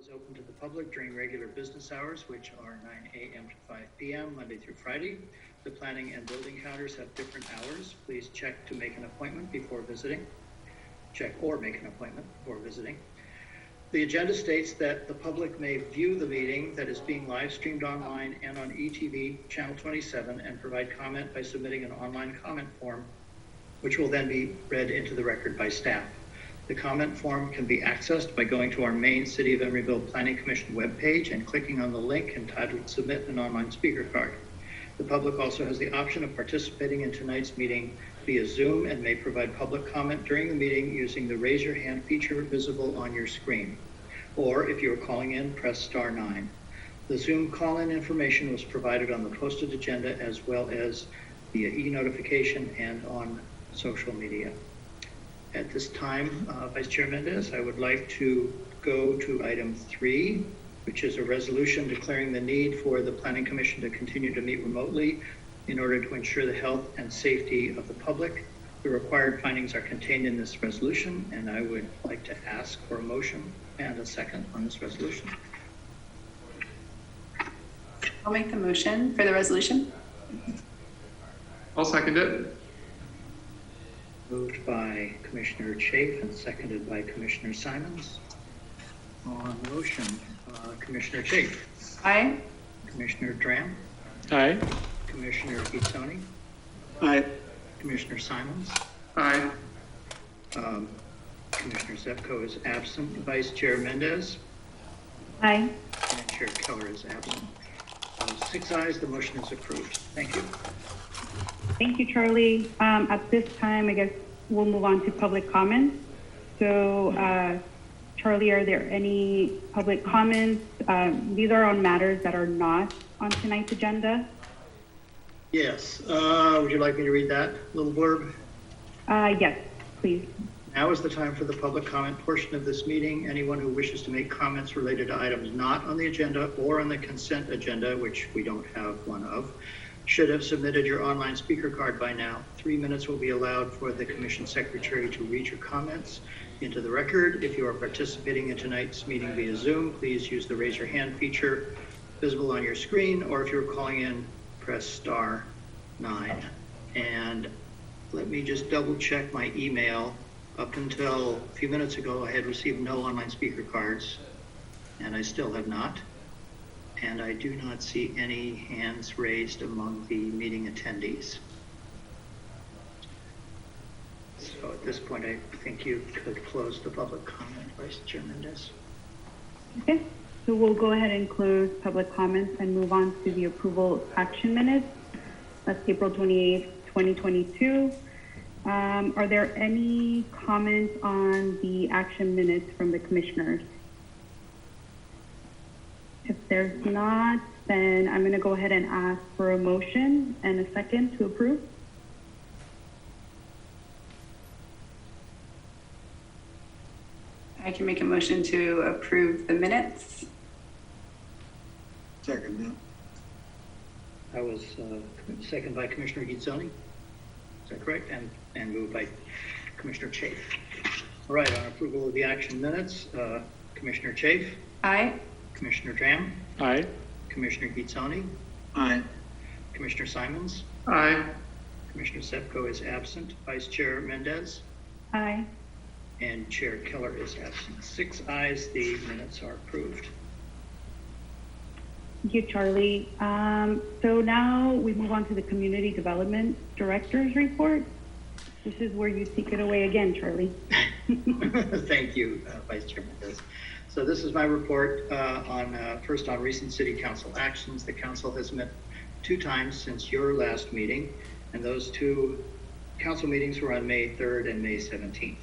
is open to the public during regular business hours, which are 9 a.m. to 5 p.m. Monday through Friday. The planning and building counters have different hours. Please check to make an appointment before visiting. Check or make an appointment before visiting. The agenda states that the public may view the meeting that is being live streamed online and on ETV channel 27 and provide comment by submitting an online comment form, which will then be read into the record by staff. The comment form can be accessed by going to our main City of Emeryville Planning Commission webpage and clicking on the link entitled Submit an Online Speaker Card. The public also has the option of participating in tonight's meeting via Zoom and may provide public comment during the meeting using the raise your hand feature visible on your screen. Or if you are calling in, press star 9. The Zoom call-in information was provided on the posted agenda as well as via e-notification and on social media. At this time, Vice Chair Mendez, I would like to go to item 3, which is a resolution declaring the need for the Planning Commission to continue to meet remotely in order to ensure the health and safety of the public. The required findings are contained in this resolution, and I would like to ask for a motion and a second on this resolution. I'll make the motion for the resolution. I'll second it. Moved by Commissioner Chafe and seconded by Commissioner Simons. On the motion, Commissioner Chafe. Aye. Commissioner Dram. Aye. Commissioner Gitzoni. Aye. Commissioner Simons. Aye. Commissioner Zepko is absent. Vice Chair Mendez. Aye. And Chair Keller is absent. 6 ayes, the motion is approved. Thank you. Thank you, Charlie. At this time, I guess we'll move on to public comments. So, Charlie, are there any public comments? These are on matters that are not on tonight's agenda. Yes. Would you like me to read that little blurb? Yes, please. Now is the time for the public comment portion of this meeting. Anyone who wishes to make comments related to items not on the agenda or on the consent agenda, which we don't have one of, should have submitted your online speaker card by now. 3 minutes will be allowed for the Commission Secretary to read your comments into the record. If you are participating in tonight's meeting via Zoom, please use the raise your hand feature visible on your screen, or if you're calling in, press star 9. And let me just double check my email. Up until a few minutes ago, I had received no online speaker cards, and I still have not. And I do not see any hands raised among the meeting attendees. So at this point, I think you could close the public comment, Vice Chair Mendez. Okay, so we'll go ahead and close public comments and move on to the approval action minutes. That's April 28th, 2022. Are there any comments on the action minutes from the commissioners? If there's not, then I'm going to go ahead and ask for a motion and a second to approve. I can make a motion to approve the minutes. Second. That was second by Commissioner Gitzoni. Is that correct? And moved by Commissioner Chafe. All right, on approval of the action minutes, Commissioner Chafe. Aye. Commissioner Dram. Aye. Commissioner Gitzoni. Aye. Commissioner Simons. Aye. Commissioner Sepko is absent. Vice Chair Mendez. Aye. And Chair Keller is absent. 6 ayes, the minutes are approved. Thank you, Charlie. So now we move on to the Community Development Director's Report. This is where you take it away again, Charlie. Thank you, Vice Chair Mendez. So this is my report first on recent City Council actions. The Council has met 2 times since your last meeting, and those 2 Council meetings were on May 3rd and May 17th.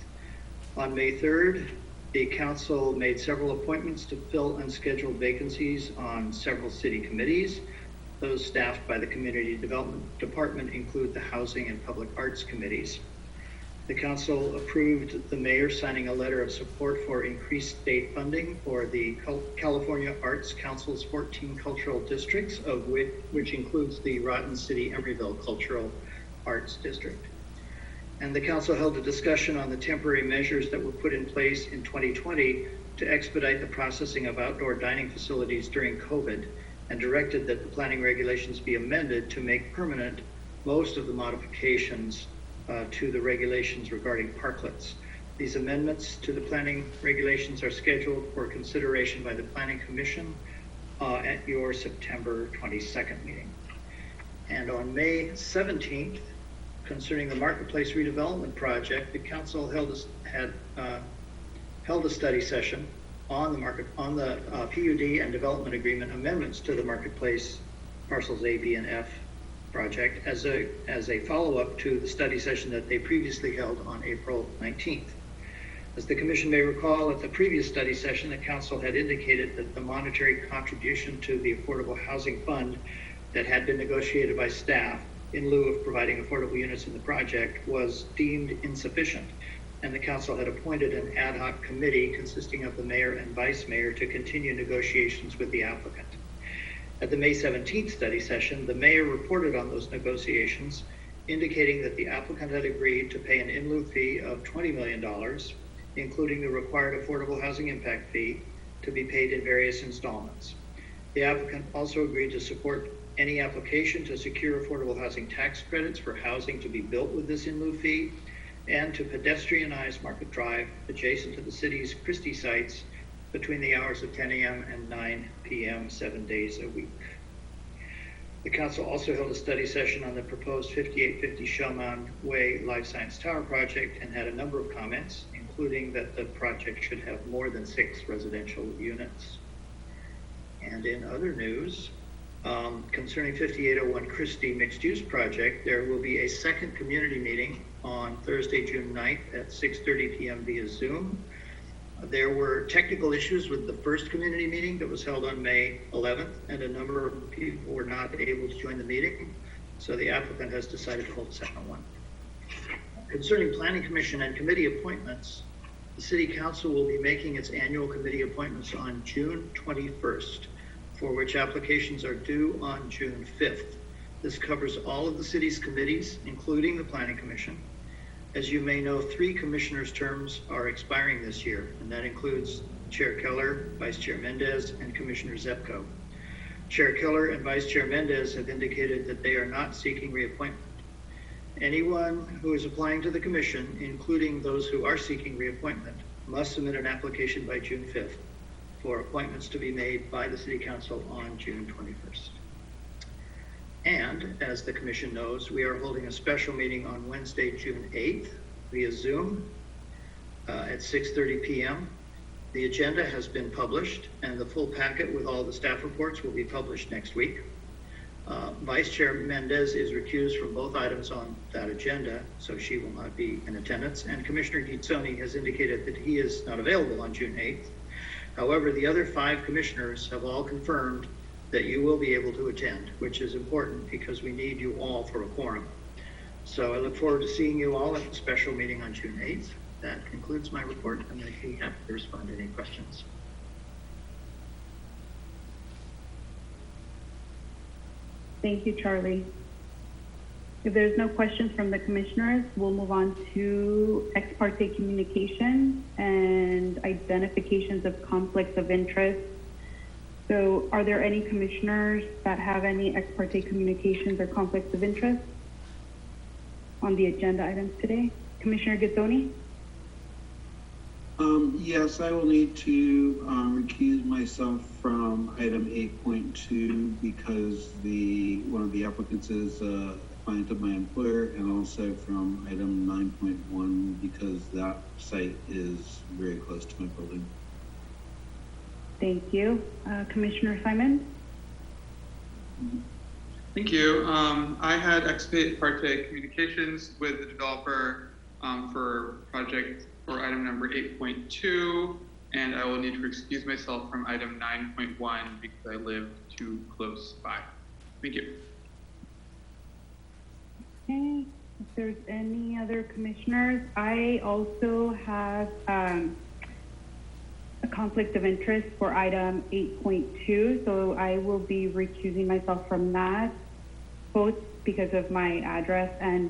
On May 3rd, the Council made several appointments to fill unscheduled vacancies on several City committees. Those staffed by the Community Development Department include the Housing and Public Arts Committees. The Council approved the Mayor signing a letter of support for increased state funding for the California Arts Council's 14 cultural districts, of which includes the Rotten City Emeryville Cultural Arts District. And the Council held a discussion on the temporary measures that were put in place in 2020 to to expedite the processing of outdoor dining facilities during COVID and directed that the planning regulations be amended to make permanent most of the modifications to the regulations regarding parklets. These amendments to the planning regulations are scheduled for consideration by the Planning Commission at your September 22nd meeting. And on May 17th, concerning the Marketplace Redevelopment Project, the council had held a study session on the PUD and development agreement amendments to the Marketplace parcels A, B, and F project as a follow-up to the study session that they previously held on April 19th. As the Commission may recall, at the previous study session, the Council had indicated that the monetary contribution to the Affordable Housing Fund that had been negotiated by staff in lieu of providing affordable units in the project was deemed insufficient, and the Council had appointed an ad hoc committee consisting of the Mayor and Vice Mayor to continue negotiations with the applicant. At the May 17th study session, the Mayor reported on those negotiations, indicating that the applicant had agreed to pay an in lieu fee of $20 million, including the required affordable housing impact fee, to be paid in various installments. The applicant also agreed to support any application to secure affordable housing tax credits for housing to be built with this in lieu fee, and to pedestrianize Market Drive adjacent to the city's Christie sites between the hours of 10 a.m. and 9 p.m. 7 days a week. The Council also held a study session on the proposed 5850 Shellmound Way Life Science Tower project and had a number of comments, including that the project should have more than 6 residential units. And in other news, concerning 5801 Christie mixed-use project, there will be a second community meeting on Thursday, June 9th at 6:30 p.m. via Zoom. There were technical issues with the first community meeting that was held on May 11th, and a number of people were not able to join the meeting, so the applicant has decided to hold the second one. Concerning Planning Commission and committee appointments, the City Council will be making its annual committee appointments on June 21st, for which applications are due on June 5th. This covers all of the city's committees, including the Planning Commission. As you may know, 3 commissioners' terms are expiring this year, and that includes Chair Keller, Vice Chair Mendez, and Commissioner Zepko. Chair Keller and Vice Chair Mendez have indicated that they are not seeking reappointment. Anyone who is applying to the Commission, including those who are seeking reappointment, must submit an application by June 5th for appointments to be made by the City Council on June 21st. And as the Commission knows, we are holding a special meeting on Wednesday, June 8th via Zoom at 6:30 p.m. The agenda has been published, and the full packet with all the staff reports will be published next week. Vice Chair Mendez is recused from both items on that agenda, so she will not be in attendance, and Commissioner Gizzoni has indicated that he is not available on June 8th. However, the other 5 commissioners have all confirmed that you will be able to attend, which is important because we need you all for a quorum. So I look forward to seeing you all at the special meeting on June 8th. That concludes my report. I'm going to be happy to respond to any questions. Thank you, Charlie. If there's no questions from the commissioners, we'll move on to ex parte communication and identifications of conflicts of interest. So are there any commissioners that have any ex parte communications or conflicts of interest on the agenda items today? Commissioner Gizzoni? Yes, I will need to recuse myself from item 8.2 because one of the applicants is a client of my employer, and also from item 9.1 because that site is very close to my building. Thank you. Commissioner Simon? Thank you. I had ex parte communications with the developer for project for item number 8.2, and I will need to excuse myself from item 9.1 because I live too close by. Thank you. Okay. If there's any other commissioners, I also have a conflict of interest for item 8.2, so I will be recusing myself from that, both because of my address and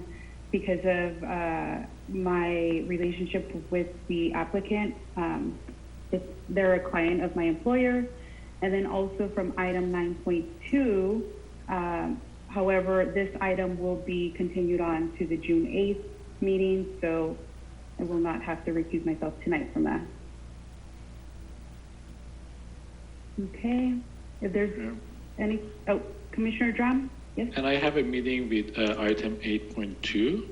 because of my relationship with the applicant. It's they're a client of my employer. And then also from item 9.2, however, this item will be continued on to the June 8th meeting, so I will not have to recuse myself tonight from that. Okay, if there's any, Commissioner Drum, yes? And I have a meeting with item 8.2.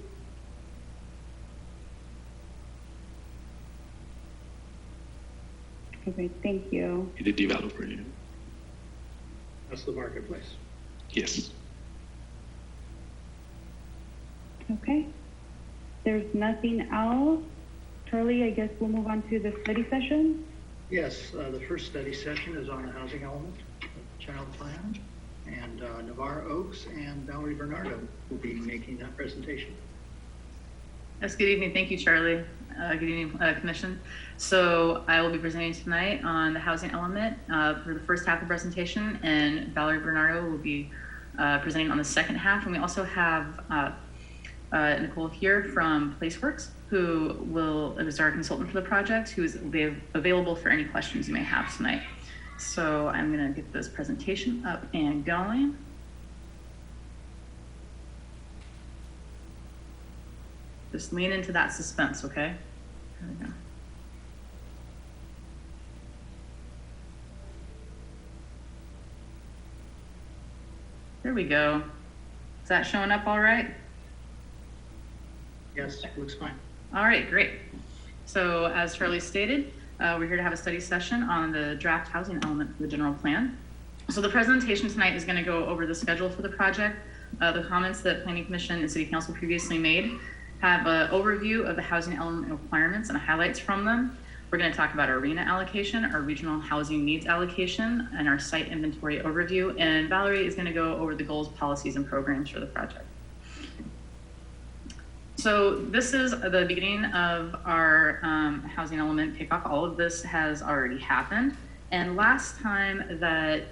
Okay, thank you. The developer, yeah. That's the marketplace. Yes. Okay, there's nothing else. Charlie, I guess we'll move on to the study session. Yes, the first study session is on the housing element of the general plan, and Navarre Oaks and Valerie Bernardo will be making that presentation. Yes, good evening. Thank you, Charlie. Good evening, Commission. So I will be presenting tonight on the housing element for the first half of the presentation, and Valerie Bernardo will be presenting on the second half. And we also have Nicole here from PlaceWorks, who is our consultant for the project, who is available for any questions you may have tonight. So I'm going to get this presentation up and going. Just lean into that suspense, okay? There we go. There we go. Is that showing up all right? Yes, looks fine. All right, great. So as Charlie stated, we're here to have a study session on the draft housing element for the general plan. So the presentation tonight is going to go over the schedule for the project, the comments that Planning Commission and City Council previously made, have an overview of the housing element requirements and highlights from them. We're going to talk about our RHNA allocation, our regional housing needs allocation, and our site inventory overview. And Valerie is going to go over the goals, policies, and programs for the project. So this is the beginning of our housing element kickoff. All of this has already happened. And last time that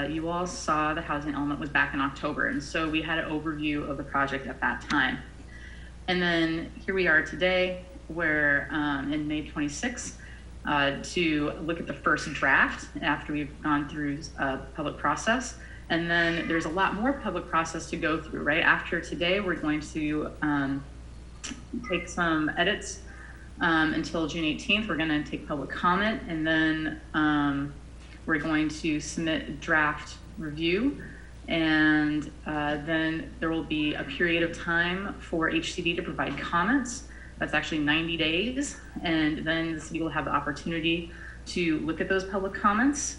you all saw the housing element was back in October. And so we had an overview of the project at that time. And then here we are today, where in May 26th, to look at the first draft after we've gone through a public process. And then there's a lot more public process to go through, right? After today, we're going to take some edits until June 18th. We're going to take public comment, and then we're going to submit a draft review. And then there will be a period of time for HCD to provide comments. That's actually 90 days. And then the city will have the opportunity to look at those public comments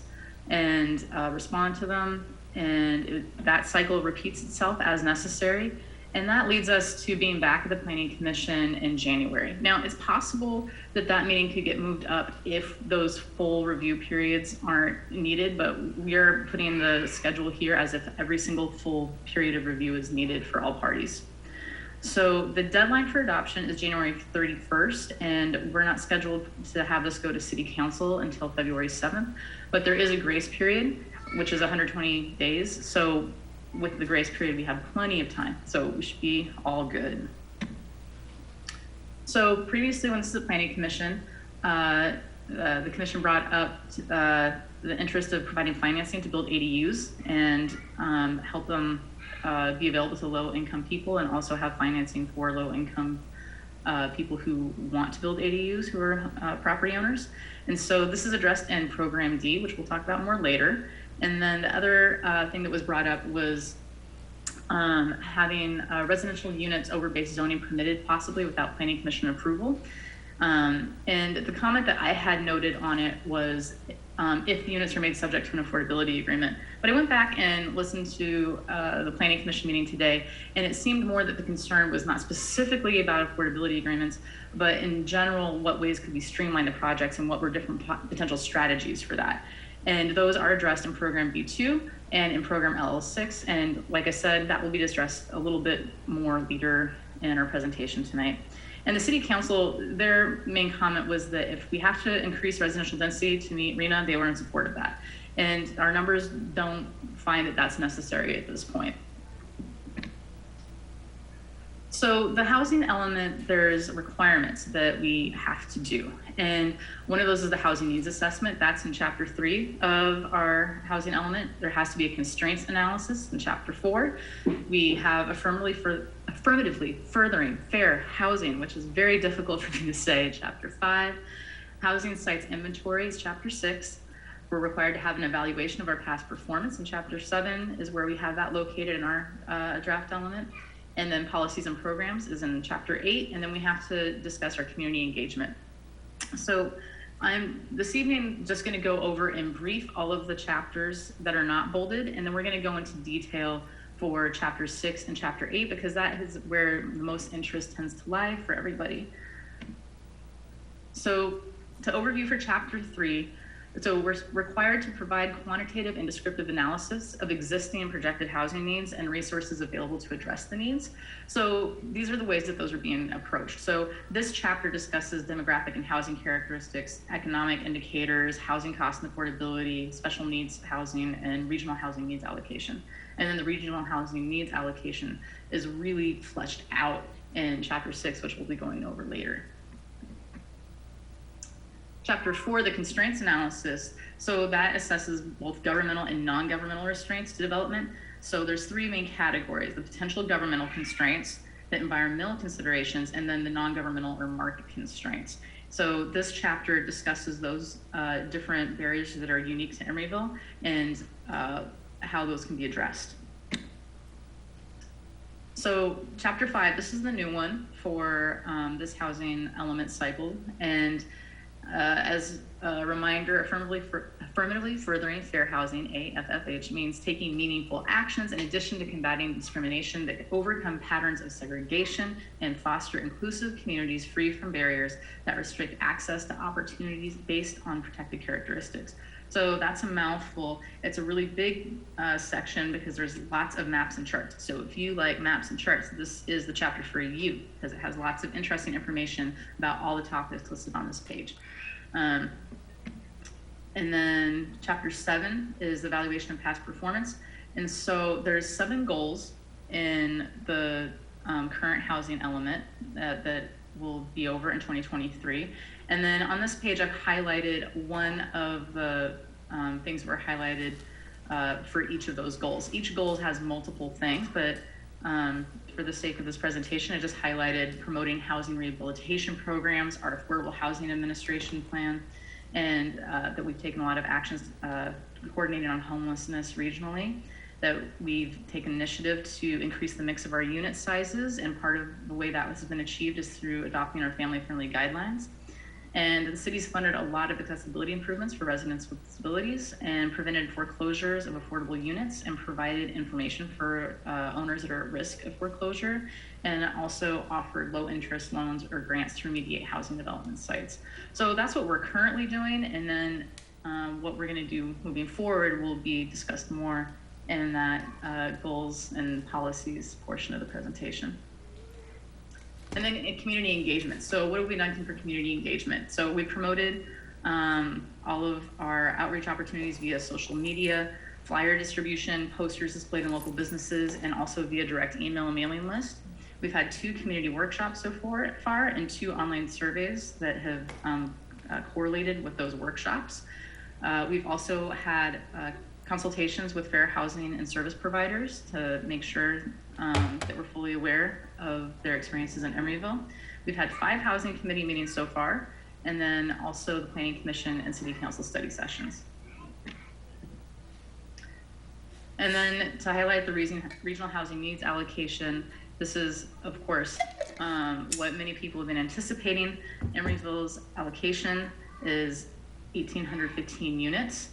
and respond to them. And that cycle repeats itself as necessary. And that leads us to being back at the Planning Commission in January. Now, it's possible that that meeting could get moved up if those full review periods aren't needed, but we are putting the schedule here as if every single full period of review is needed for all parties. So the deadline for adoption is January 31st, and we're not scheduled to have this go to City Council until February 7th, but there is a grace period, which is 120 days. So with the grace period, we have plenty of time, so we should be all good. So previously, when this is the Planning Commission, the Commission brought up the interest of providing financing to build ADUs and help them be available to low-income people, and also have financing for low-income people who want to build ADUs, who are property owners. And so this is addressed in Program D, which we'll talk about more later. And then the other thing that was brought up was having residential units over base zoning permitted, possibly without Planning Commission approval. And the comment that I had noted on it was if the units are made subject to an affordability agreement. But I went back and listened to the Planning Commission meeting today, and it seemed more that the concern was not specifically about affordability agreements, but in general, what ways could we streamline the projects and what were different potential strategies for that. And those are addressed in Program B2 and in Program LL6. And like I said, that will be addressed a little bit more later in our presentation tonight. And the City Council, their main comment was that if we have to increase residential density to meet RHNA, they were in support of that. And our numbers don't find that that's necessary at this point. So the housing element, there's requirements that we have to do. And one of those is the housing needs assessment. That's in chapter 3 of our housing element. There has to be a constraints analysis in chapter 4. We have affirmatively furthering fair housing, which is very difficult for me to say, in chapter 5. Housing sites inventory is chapter 6. We're required to have an evaluation of our past performance in chapter 7 is where we have that located in our draft element. And then policies and programs is in chapter 8. And then we have to discuss our community engagement. So I'm this evening just going to go over in brief all of the chapters that are not bolded, and then we're going to go into detail for chapter 6 and chapter 8 because that is where the most interest tends to lie for everybody. So to overview for chapter 3, so we're required to provide quantitative and descriptive analysis of existing and projected housing needs and resources available to address the needs. So these are the ways that those are being approached. So this chapter discusses demographic and housing characteristics, economic indicators, housing cost and affordability, special needs housing, and regional housing needs allocation. And then the regional housing needs allocation is really fleshed out in chapter 6, which we'll be going over later. Chapter 4, the constraints analysis. So that assesses both governmental and non-governmental restraints to development. So there's 3 main categories: the potential governmental constraints, the environmental considerations, and then the non-governmental or market constraints. So this chapter discusses those different barriers that are unique to Emeryville and how those can be addressed. So chapter 5, this is the new one for this housing element cycle. And as a reminder, affirmatively furthering fair housing, AFFH, means taking meaningful actions in addition to combating discrimination that overcome patterns of segregation and foster inclusive communities free from barriers that restrict access to opportunities based on protected characteristics. So that's a mouthful. It's a really big section because there's lots of maps and charts. So if you like maps and charts, this is the chapter for you because it has lots of interesting information about all the topics listed on this page. And then chapter 7 is the evaluation of past performance. And so there's 7 goals in the current housing element that will be over in 2023. And then on this page, I've highlighted one of the things that were highlighted for each of those goals. Each goal has multiple things, but for the sake of this presentation, I just highlighted promoting housing rehabilitation programs, our Affordable Housing Administration Plan, and that we've taken a lot of actions coordinating on homelessness regionally, that we've taken initiative to increase the mix of our unit sizes, and part of the way that has been achieved is through adopting our family-friendly guidelines. And the city's funded a lot of accessibility improvements for residents with disabilities and prevented foreclosures of affordable units and provided information for owners that are at risk of foreclosure, and also offered low interest loans or grants to remediate housing development sites. So that's what we're currently doing. And then what we're going to do moving forward will be discussed more in that goals and policies portion of the presentation. And then in community engagement. So what have we done for community engagement? So we promoted all of our outreach opportunities via social media, flyer distribution, posters displayed in local businesses, and also via direct email and mailing list. We've had 2 community workshops so far and 2 online surveys that have correlated with those workshops. We've also had consultations with fair housing and service providers to make sure that we're fully aware of their experiences in Emeryville. We've had 5 housing committee meetings so far, and then also the Planning Commission and City Council study sessions. And then to highlight the regional housing needs allocation, this is, of course, what many people have been anticipating. Emeryville's allocation is 1,815 units.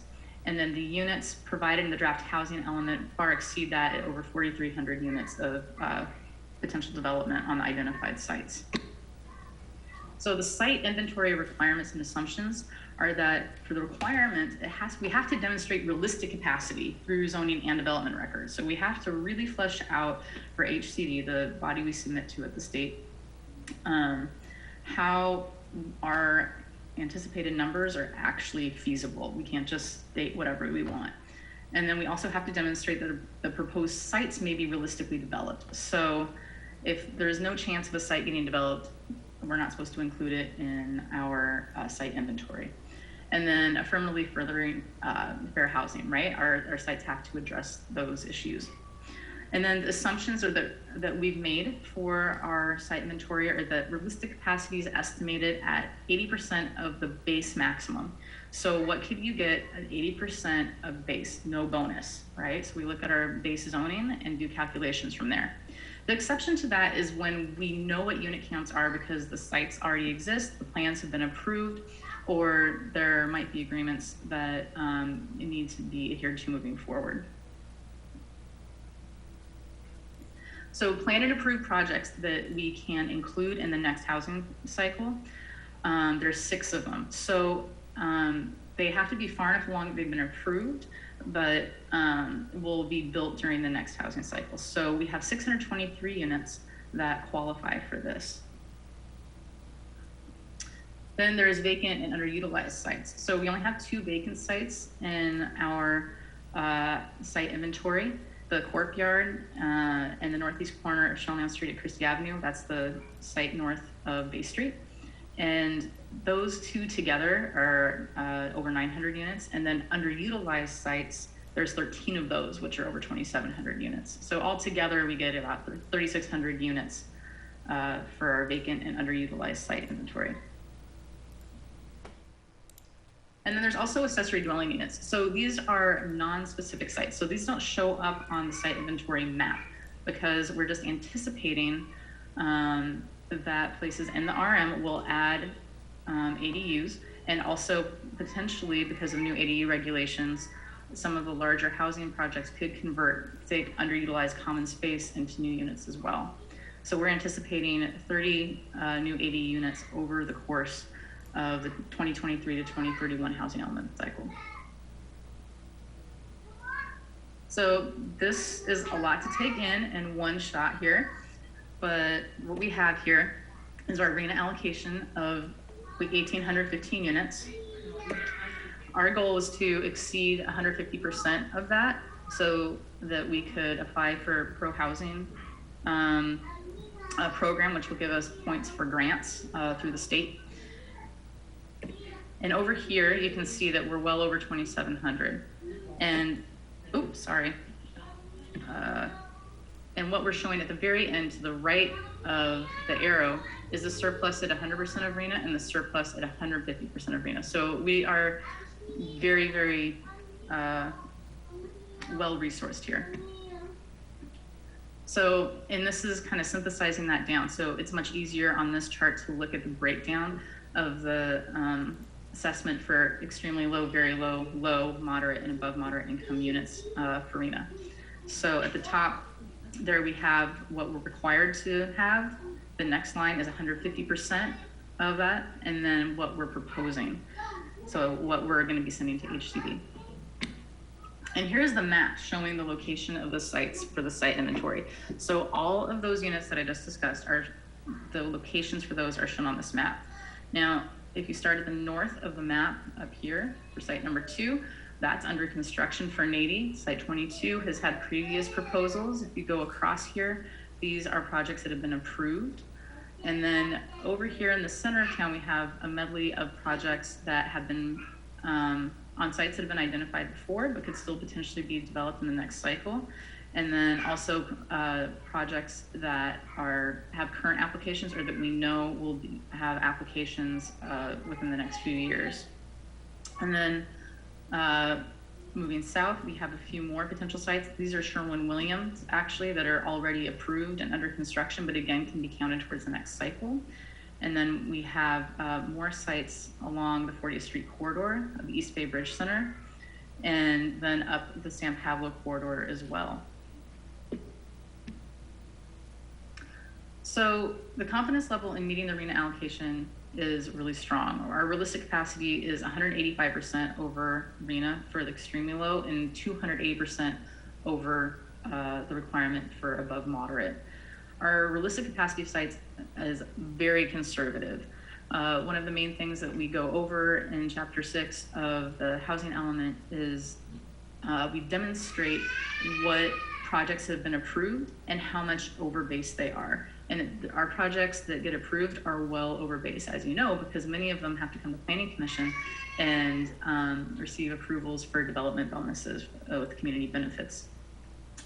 And then the units provided in the draft housing element far exceed that at over 4,300 units of potential development on the identified sites. So the site inventory requirements and assumptions are that for the requirement, we have to demonstrate realistic capacity through zoning and development records. So we have to really flesh out for HCD, the body we submit to at the state, how our anticipated numbers are actually feasible. We can't just state whatever we want. And then we also have to demonstrate that the proposed sites may be realistically developed. So if there's no chance of a site getting developed, we're not supposed to include it in our site inventory. And then affirmatively furthering fair housing, right? Our sites have to address those issues. And then the assumptions that we've made for our site inventory are that realistic capacity is estimated at 80% of the base maximum. So what could you get at 80% of base, no bonus, right? So we look at our base zoning and do calculations from there. The exception to that is when we know what unit counts are because the sites already exist, the plans have been approved, or there might be agreements that need to be adhered to moving forward. So planned and approved projects that we can include in the next housing cycle, there's 6 of them. So they have to be far enough along that they've been approved, but will be built during the next housing cycle. So we have 623 units that qualify for this. Then there's vacant and underutilized sites. So we only have 2 vacant sites in our site inventory. The courtyard and the northeast corner of Shellman Street at Christie Avenue. That's the site north of Bay Street. And those 2 together are over 900 units. And then underutilized sites, there's 13 of those, which are over 2,700 units. So altogether, we get about 3,600 units for our vacant and underutilized site inventory. And then there's also accessory dwelling units. So these are non-specific sites. So these don't show up on the site inventory map because we're just anticipating that places in the RM will add ADUs, and also potentially because of new ADU regulations, some of the larger housing projects could convert, say, underutilized common space into new units as well. So we're anticipating 30 new ADU units over the course of the 2023 to 2031 housing element cycle. So this is a lot to take in one shot here, but what we have here is our RENA allocation of 1,815 units. Our goal is to exceed 150% of that so that we could apply for pro-housing program, which will give us points for grants through the state. And over here, you can see that we're well over 2,700. And, oops, sorry. And what we're showing at the very end to the right of the arrow is the surplus at 100% of RENA and the surplus at 150% of RENA. So we are very, very well-resourced here. So, and this is kind of synthesizing that down. So it's much easier on this chart to look at the breakdown of the assessment for extremely low, very low, low, moderate, and above moderate income units for RENA. So at the top there we have what we're required to have. The next line is 150% of that, and then what we're proposing. So what we're going to be sending to HCD. And here's the map showing the location of the sites for the site inventory. So all of those units that I just discussed are, the locations for those are shown on this map. Now, if you start at the north of the map up here for site number 2, that's under construction for Nady. Site 22 has had previous proposals. If you go across here, these are projects that have been approved. And then over here in the center of town, we have a medley of projects that have been on sites that have been identified before, but could still potentially be developed in the next cycle. And then also projects that have current applications or that we know will have applications within the next few years. And then moving south, we have a few more potential sites. These are Sherwin-Williams, actually, that are already approved and under construction, but again, can be counted towards the next cycle. And then we have more sites along the 40th Street corridor of the East Bay Bridge Center, and then up the San Pablo corridor as well. So the confidence level in meeting the RENA allocation is really strong. Our realistic capacity is 185% over RENA for the extremely low and 280% over the requirement for above moderate. Our realistic capacity of sites is very conservative. One of the main things that we go over in Chapter 6 of the housing element is we demonstrate what projects have been approved and how much over base they are. And our projects that get approved are well over base, as you know, because many of them have to come to Planning Commission and receive approvals for development bonuses with community benefits.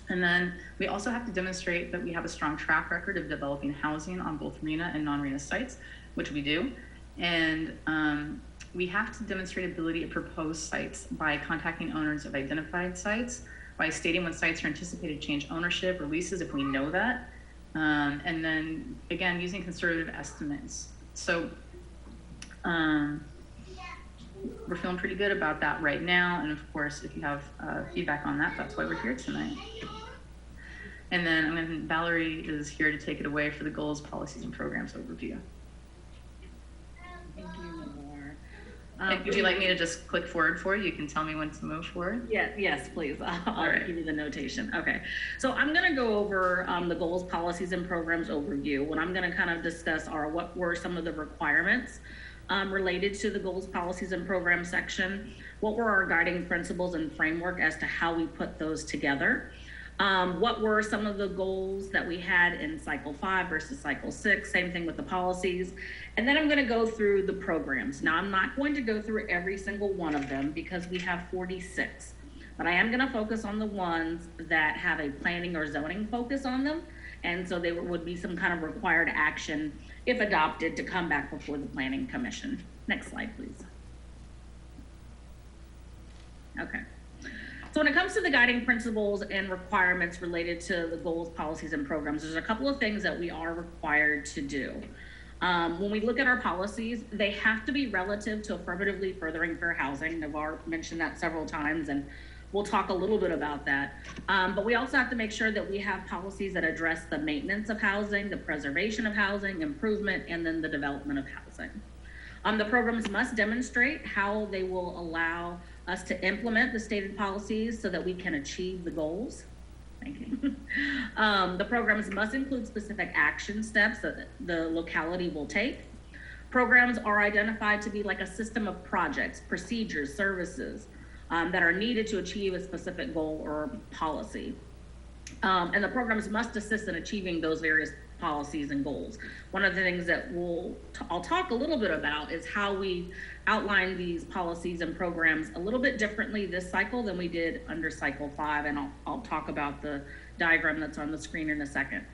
And then we also have to demonstrate that we have a strong track record of developing housing on both RENA and non-RENA sites, which we do. And we have to demonstrate ability to propose sites by contacting owners of identified sites, by stating when sites are anticipated to change ownership or leases if we know that. And then again, using conservative estimates. So we're feeling pretty good about that right now. And of course, if you have feedback on that, that's why we're here tonight. And then Valerie is here to take it away for the goals, policies, and programs overview. Thank you, Lenore. Would you like me to just click forward for you? You can tell me when to move forward. Yeah, yes, please. I'll right. give you the notation. Okay. So I'm going to go over the goals, policies, and programs overview. What I'm going to kind of discuss are what were some of the requirements related to the goals, policies, and programs section. What were our guiding principles and framework as to how we put those together? What were some of the goals that we had in cycle 5 versus cycle 6? Same thing with the policies. And then I'm going to go through the programs. Now, I'm not going to go through every single one of them because we have 46, but I am going to focus on the ones that have a planning or zoning focus on them. And so there would be some kind of required action, if adopted, to come back before the Planning Commission. Next slide, please. Okay. So when it comes to the guiding principles and requirements related to the goals, policies, and programs, there's a couple of things that we are required to do. When we look at our policies, they have to be relative to affirmatively furthering fair housing. Navarre mentioned that several times, and we'll talk a little bit about that. But we also have to make sure that we have policies that address the maintenance of housing, the preservation of housing, improvement, and then the development of housing. The programs must demonstrate how they will allow us to implement the stated policies so that we can achieve the goals. Thank you. The programs must include specific action steps that the locality will take. Programs are identified to be like a system of projects, procedures, services that are needed to achieve a specific goal or policy. And the programs must assist in achieving those various policies and goals. One of the things that I'll talk a little bit about is how we outline these policies and programs a little bit differently this cycle than we did under cycle 5, and I'll talk about the diagram that's on the screen in a second.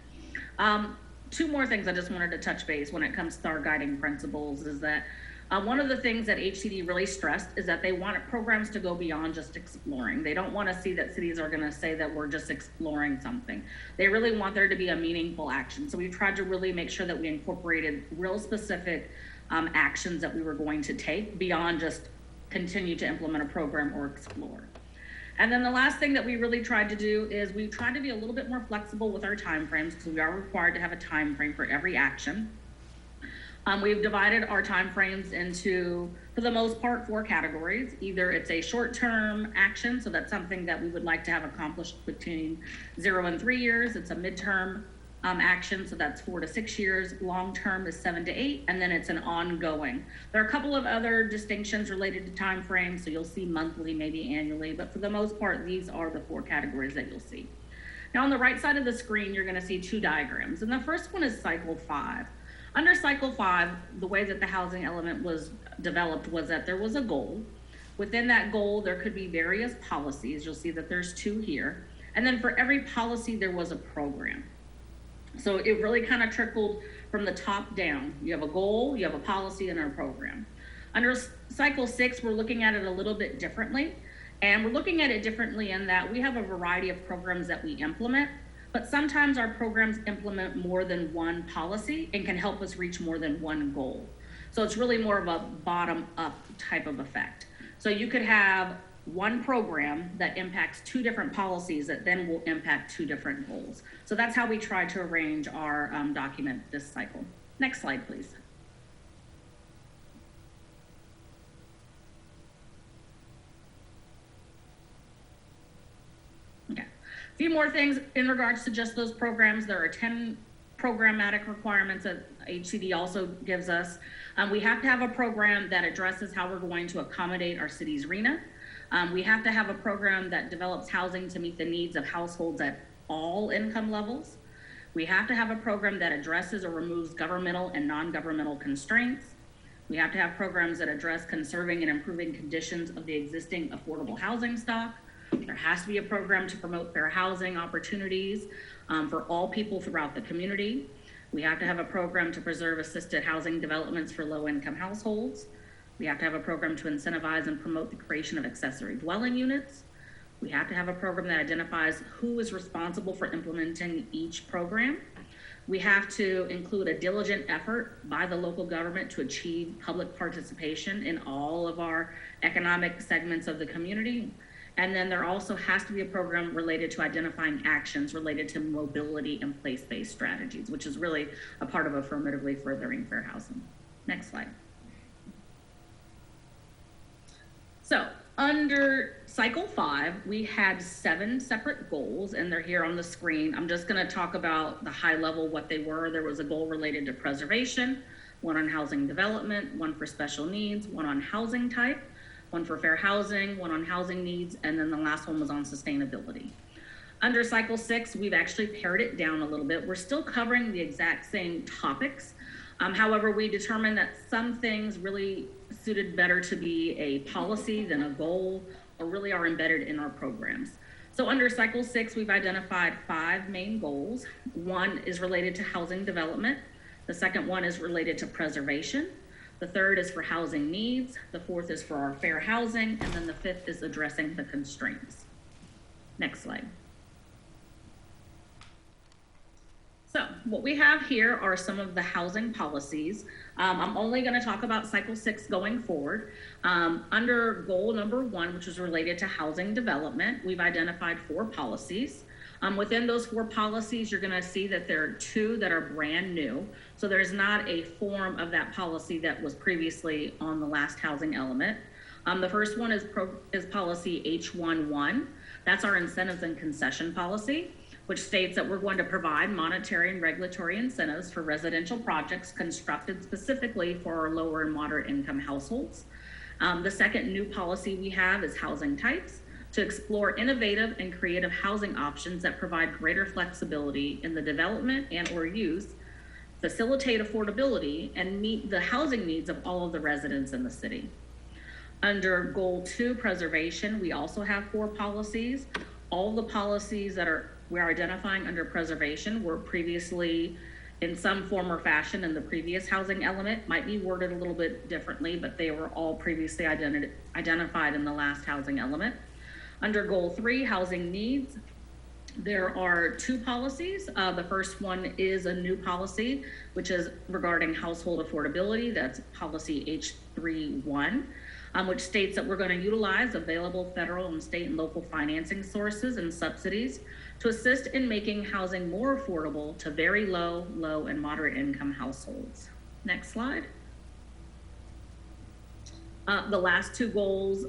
Two more things I just wanted to touch base when it comes to our guiding principles is that one of the things that HCD really stressed is that they want programs to go beyond just exploring. They don't want to see that cities are going to say that we're just exploring something. They really want there to be a meaningful action. So we tried to really make sure that we incorporated real specific actions that we were going to take beyond just continue to implement a program or explore. And then the last thing that we really tried to do is we tried to be a little bit more flexible with our timeframes because we are required to have a time frame for every action. We've divided our timeframes into, for the most part, 4 categories. Either it's a short-term action, so that's something that we would like to have accomplished between 0 and 3 years. It's a midterm action, so that's 4 to 6 years. Long-term is 7 to 8, and then it's an ongoing. There are a couple of other distinctions related to timeframes, so you'll see monthly, maybe annually, but for the most part, these are the 4 categories that you'll see. Now, on the right side of the screen, you're going to see 2 diagrams, and the first one is cycle 5. Under cycle 5, the way that the housing element was developed was that there was a goal. Within that goal, there could be various policies. You'll see that there's 2 here. And then for every policy, there was a program. So it really kind of trickled from the top down. You have a goal, you have a policy, and a program. Under cycle 6, we're looking at it a little bit differently. And we're looking at it differently in that we have a variety of programs that we implement. But sometimes our programs implement more than one policy and can help us reach more than one goal. So it's really more of a bottom-up type of effect. So you could have one program that impacts 2 different policies that then will impact 2 different goals. So that's how we try to arrange our document this cycle. Next slide, please. A few more things in regards to just those programs. There are 10 programmatic requirements that HCD also gives us. We have to have a program that addresses how we're going to accommodate our city's RENA. We have to have a program that develops housing to meet the needs of households at all income levels. We have to have a program that addresses or removes governmental and non-governmental constraints. We have to have programs that address conserving and improving conditions of the existing affordable housing stock. There has to be a program to promote fair housing opportunities for all people throughout the community. We have to have a program to preserve assisted housing developments for low-income households. We have to have a program to incentivize and promote the creation of accessory dwelling units. We have to have a program that identifies who is responsible for implementing each program. We have to include a diligent effort by the local government to achieve public participation in all of our economic segments of the community. And then there also has to be a program related to identifying actions related to mobility and place-based strategies, which is really a part of affirmatively furthering fair housing. Next slide. So under cycle 5, we had 7 separate goals, and they're here on the screen. I'm just going to talk about the high level, what they were. There was a goal related to preservation, one on housing development, one for special needs, one on housing type, one for fair housing, one on housing needs, and then the last one was on sustainability. Under cycle 6, we've actually pared it down a little bit. We're still covering the exact same topics. However, we determined that some things really suited better to be a policy than a goal, or really are embedded in our programs. So under cycle 6, we've identified 5 main goals. One is related to housing development. The second one is related to preservation. The third is for housing needs. The fourth is for our fair housing. And then the fifth is addressing the constraints. Next slide. So what we have here are some of the housing policies. I'm only going to talk about cycle 6 going forward. Under goal number 1, which is related to housing development, we've identified 4 policies. Within those 4 policies, you're going to see that there are 2 that are brand new. So there's not a form of that policy that was previously on the last housing element. The first one is policy H11. That's our incentives and concession policy, which states that we're going to provide monetary and regulatory incentives for residential projects constructed specifically for our lower and moderate income households. The second new policy we have is housing types, to explore innovative and creative housing options that provide greater flexibility in the development and or use, facilitate affordability, and meet the housing needs of all of the residents in the city. Under goal 2, preservation, we also have 4 policies. All the policies that we're identifying under preservation were previously in some form or fashion in the previous housing element, might be worded a little bit differently, but they were all previously identified in the last housing element. Under goal 3, housing needs, there are 2 policies. The first one is a new policy, which is regarding household affordability. That's policy H31, which states that we're going to utilize available federal and state and local financing sources and subsidies to assist in making housing more affordable to very low, and moderate income households. Next slide. The last 2 goals,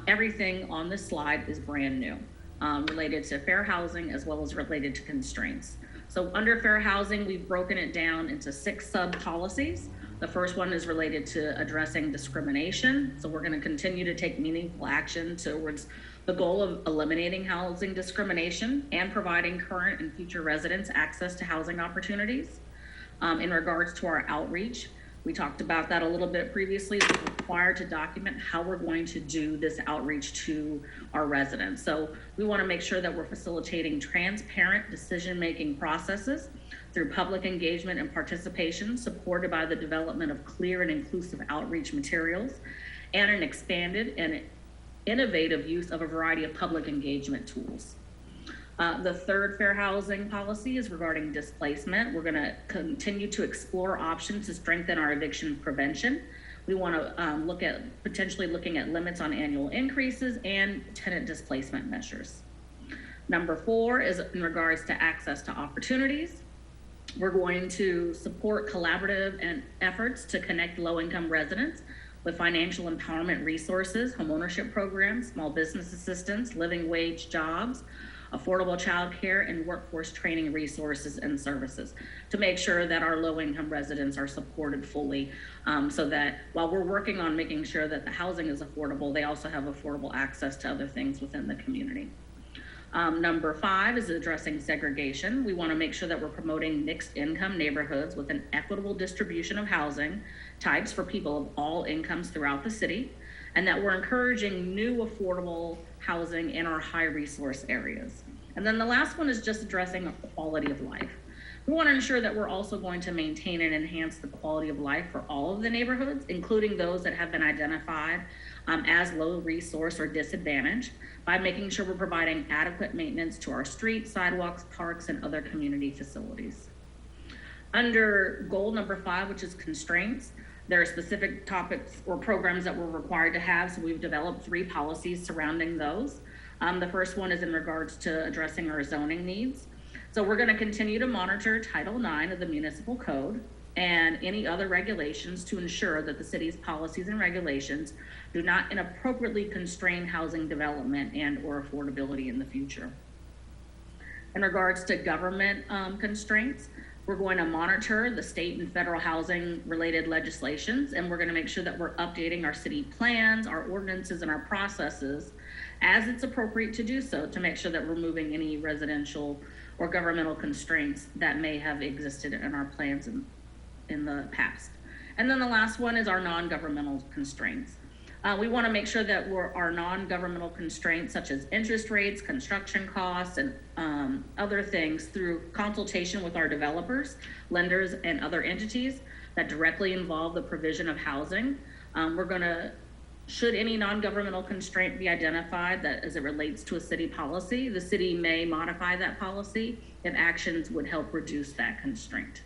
everything on this slide is brand new, related to fair housing as well as related to constraints. So under fair housing, we've broken it down into 6 sub-policies. The first one is related to addressing discrimination. So we're going to continue to take meaningful action towards the goal of eliminating housing discrimination and providing current and future residents access to housing opportunities. In regards to our outreach, we talked about that a little bit previously. We're required to document how we're going to do this outreach to our residents. So we want to make sure that we're facilitating transparent decision-making processes through public engagement and participation, supported by the development of clear and inclusive outreach materials, and an expanded and innovative use of a variety of public engagement tools. The third fair housing policy is regarding displacement. We're going to continue to explore options to strengthen our eviction prevention. We want to look at potentially looking at limits on annual increases and tenant displacement measures. Number 4 is in regards to access to opportunities. We're going to support collaborative and efforts to connect low-income residents with financial empowerment resources, homeownership programs, small business assistance, living wage jobs, affordable childcare, and workforce training resources and services to make sure that our low-income residents are supported fully, so that while we're working on making sure that the housing is affordable, they also have affordable access to other things within the community. Number 5 is addressing segregation. We want to make sure that we're promoting mixed income neighborhoods with an equitable distribution of housing types for people of all incomes throughout the city, and that we're encouraging new affordable housing in our high resource areas. And then the last one is just addressing quality of life. We want to ensure that we're also going to maintain and enhance the quality of life for all of the neighborhoods, including those that have been identified as low resource or disadvantaged, by making sure we're providing adequate maintenance to our streets, sidewalks, parks, and other community facilities. Under goal number 5, which is constraints, there are specific topics or programs that we're required to have, so we've developed 3 policies surrounding those. The first one is in regards to addressing our zoning needs. So we're going to continue to monitor Title IX of the Municipal Code and any other regulations to ensure that the city's policies and regulations do not inappropriately constrain housing development and or affordability in the future. In regards to government constraints, we're going to monitor the state and federal housing related legislations, and we're going to make sure that we're updating our city plans, our ordinances, and our processes as it's appropriate to do so, to make sure that we're removing any residential or governmental constraints that may have existed in our plans in the past. And then the last one is our non-governmental constraints. We want to make sure that our non-governmental constraints, such as interest rates, construction costs, and other things, through consultation with our developers, lenders, and other entities that directly involve the provision of housing. We're going to, should any non-governmental constraint be identified that as it relates to a city policy, the city may modify that policy if actions would help reduce that constraint.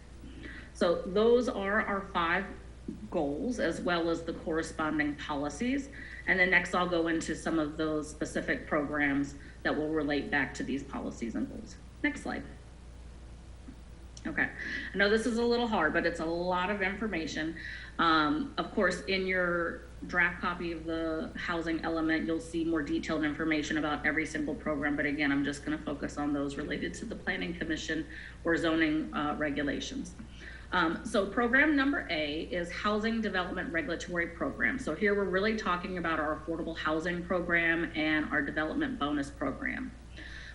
So those are our 5 goals, as well as the corresponding policies. And then next I'll go into some of those specific programs that will relate back to these policies and goals. Next slide. Okay, I know this is a little hard, but it's a lot of information. Of course, in your draft copy of the housing element, you'll see more detailed information about every single program. But again, I'm just going to focus on those related to the Planning Commission or zoning regulations. So program number A is Housing Development Regulatory Program. So here we're really talking about our affordable housing program and our development bonus program.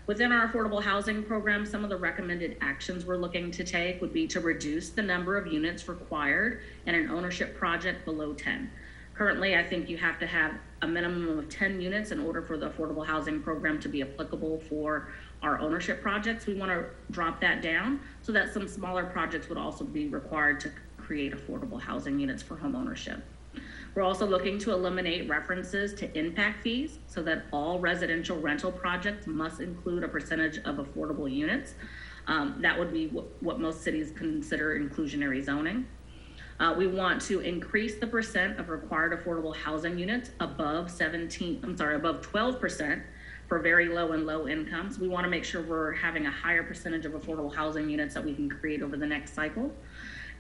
Within our affordable housing program, some of the recommended actions we're looking to take would be to reduce the number of units required in an ownership project below 10. Currently, I think you have to have a minimum of 10 units in order for the affordable housing program to be applicable for our ownership projects. We want to drop that down so that some smaller projects would also be required to create affordable housing units for home ownership. We're also looking to eliminate references to impact fees so that all residential rental projects must include a percentage of affordable units. That would be what most cities consider inclusionary zoning. We want to increase the percent of required affordable housing units above 12% for very low and low incomes. We want to make sure we're having a higher percentage of affordable housing units that we can create over the next cycle.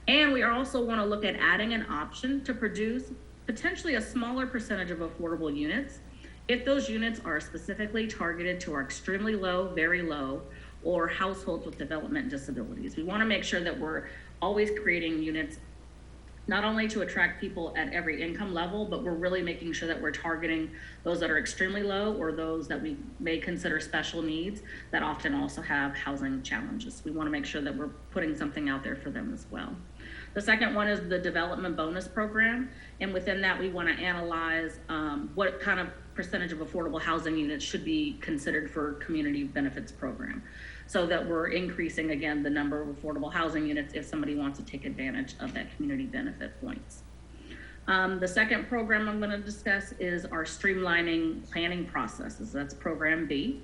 And we also want to look at adding an option to produce potentially a smaller percentage of affordable units if those units are specifically targeted to our extremely low, very low, or households with development disabilities. We want to make sure that we're always creating units not only to attract people at every income level, but we're really making sure that we're targeting those that are extremely low or those that we may consider special needs that often also have housing challenges. We want to make sure that we're putting something out there for them as well. The second one is the development bonus program. And within that, we want to analyze what kind of percentage of affordable housing units should be considered for community benefits program, so that we're increasing, again, the number of affordable housing units if somebody wants to take advantage of that community benefit points. The second program I'm going to discuss is our streamlining planning processes. That's program B.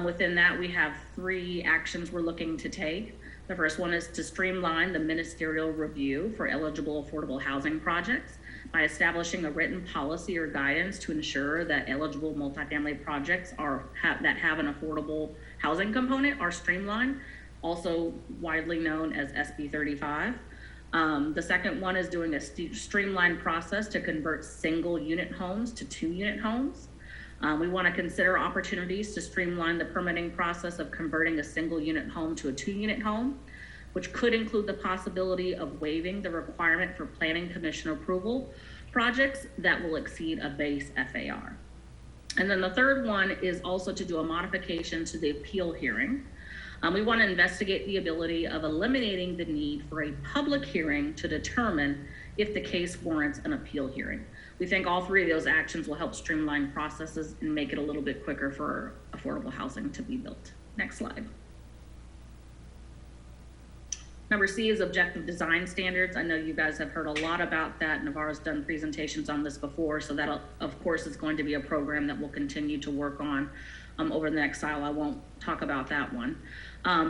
Within that, we have 3 actions we're looking to take. The first one is to streamline the ministerial review for eligible affordable housing projects by establishing a written policy or guidance to ensure that eligible multifamily projects that have an affordable housing component are streamlined, also widely known as SB 35. The second one is doing a streamlined process to convert single unit homes to 2-unit homes. We want to consider opportunities to streamline the permitting process of converting a single unit home to a 2-unit home, which could include the possibility of waiving the requirement for planning commission approval projects that will exceed a base FAR. And then the third one is also to do a modification to the appeal hearing. We want to investigate the ability of eliminating the need for a public hearing to determine if the case warrants an appeal hearing. We think all three of those actions will help streamline processes and make it a little bit quicker for affordable housing to be built. Next slide. Number C is objective design standards. I know you guys have heard a lot about that. Navarro's done presentations on this before, so that, of course, is going to be a program that we'll continue to work on over the next cycle. I won't talk about that one.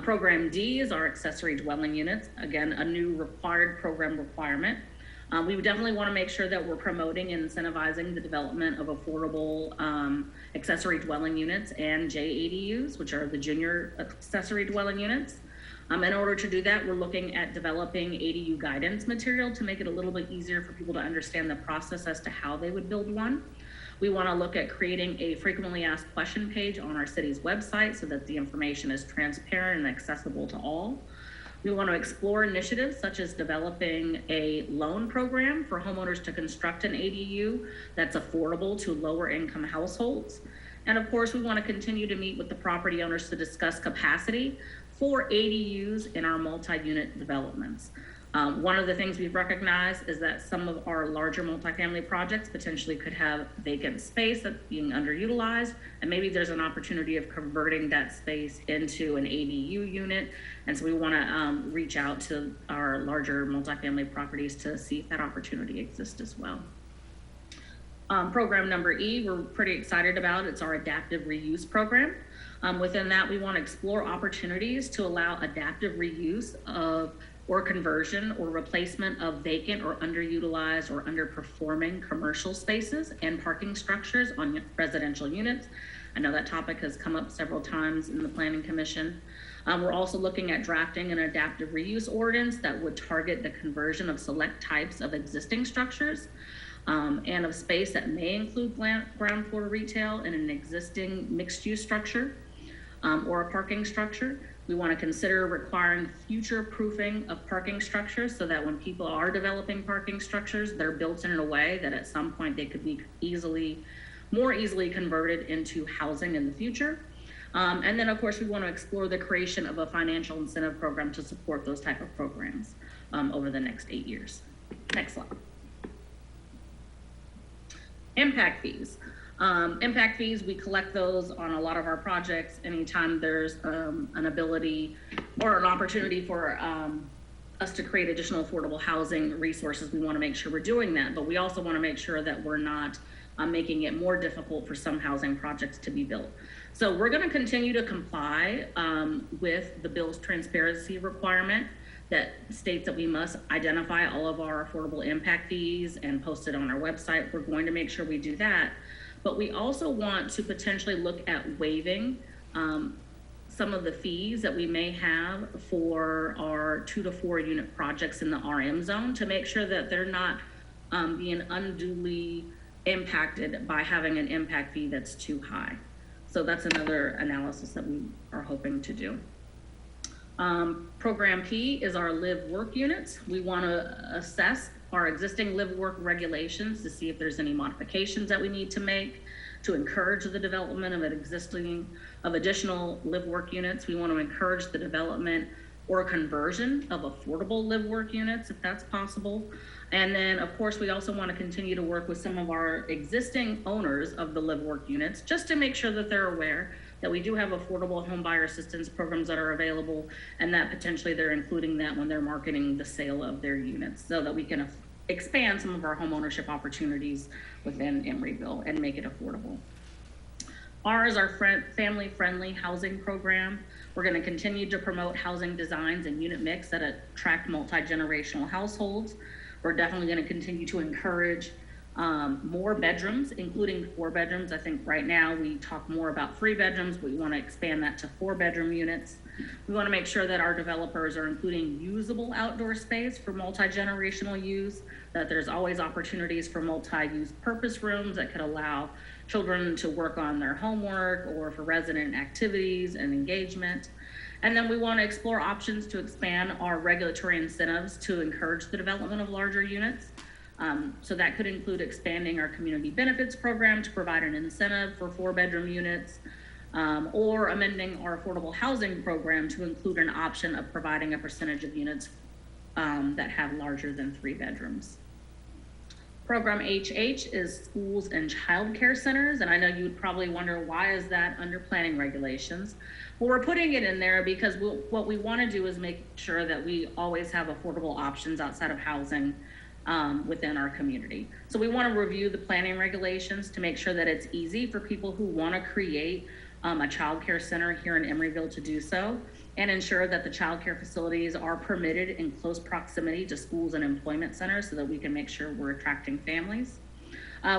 Program D is our accessory dwelling units. Again, a new required program requirement. We definitely want to make sure that we're promoting and incentivizing the development of affordable accessory dwelling units and JADUs, which are the junior accessory dwelling units. In order to do that, we're looking at developing ADU guidance material to make it a little bit easier for people to understand the process as to how they would build one. We want to look at creating a frequently asked question page on our city's website so that the information is transparent and accessible to all. We want to explore initiatives such as developing a loan program for homeowners to construct an ADU that's affordable to lower income households. And of course, we want to continue to meet with the property owners to discuss capacity for ADUs in our multi-unit developments. One of the things we've recognized is that some of our larger multifamily projects potentially could have vacant space that's being underutilized, and maybe there's an opportunity of converting that space into an ADU unit. And so we want to reach out to our larger multifamily properties to see if that opportunity exists as well. Program number E, we're pretty excited about. It's our adaptive reuse program. Within that, we want to explore opportunities to allow adaptive reuse of or conversion or replacement of vacant or underutilized or underperforming commercial spaces and parking structures on residential units. I know that topic has come up several times in the Planning Commission. We're also looking at drafting an adaptive reuse ordinance that would target the conversion of select types of existing structures and of space that may include ground floor retail in an existing mixed-use structure or a parking structure. We want to consider requiring future proofing of parking structures so that when people are developing parking structures, they're built in a way that at some point they could be more easily converted into housing in the future. And then of course, we want to explore the creation of a financial incentive program to support those type of programs over the next 8 years. Next slide. Impact fees. Impact fees, we collect those on a lot of our projects. Anytime there's an ability or an opportunity for us to create additional affordable housing resources, we want to make sure we're doing that. But we also want to make sure that we're not making it more difficult for some housing projects to be built. So we're going to continue to comply with the bill's transparency requirement that states that we must identify all of our affordable impact fees and post it on our website. We're going to make sure we do that. But we also want to potentially look at waiving some of the fees that we may have for our 2 to 4 unit projects in the RM zone to make sure that they're not being unduly impacted by having an impact fee that's too high. So that's another analysis that we are hoping to do. Program P is our live-work units. We want to assess our existing live-work regulations to see if there's any modifications that we need to make to encourage the development of additional live-work units. We want to encourage the development or conversion of affordable live-work units if that's possible. And then, of course, we also want to continue to work with some of our existing owners of the live-work units just to make sure that they're aware that we do have affordable home buyer assistance programs that are available, and that potentially they're including that when they're marketing the sale of their units so that we can expand some of our home ownership opportunities within Emeryville and make it affordable. R is our family-friendly housing program. We're going to continue to promote housing designs and unit mix that attract multi-generational households. We're definitely going to continue to encourage more bedrooms, including 4 bedrooms. I think right now we talk more about 3 bedrooms, but we want to expand that to 4-bedroom units. We want to make sure that our developers are including usable outdoor space for multi-generational use, that there's always opportunities for multi-use purpose rooms that could allow children to work on their homework or for resident activities and engagement. And then we want to explore options to expand our regulatory incentives to encourage the development of larger units. So that could include expanding our community benefits program to provide an incentive for 4-bedroom units, or amending our affordable housing program to include an option of providing a percentage of units that have larger than 3 bedrooms. Program HH is schools and childcare centers, and I know you would probably wonder, why is that under planning regulations? Well, we're putting it in there because what we want to do is make sure that we always have affordable options outside of housing within our community. So we want to review the planning regulations to make sure that it's easy for people who want to create a childcare center here in Emeryville to do so, and ensure that the childcare facilities are permitted in close proximity to schools and employment centers so that we can make sure we're attracting families.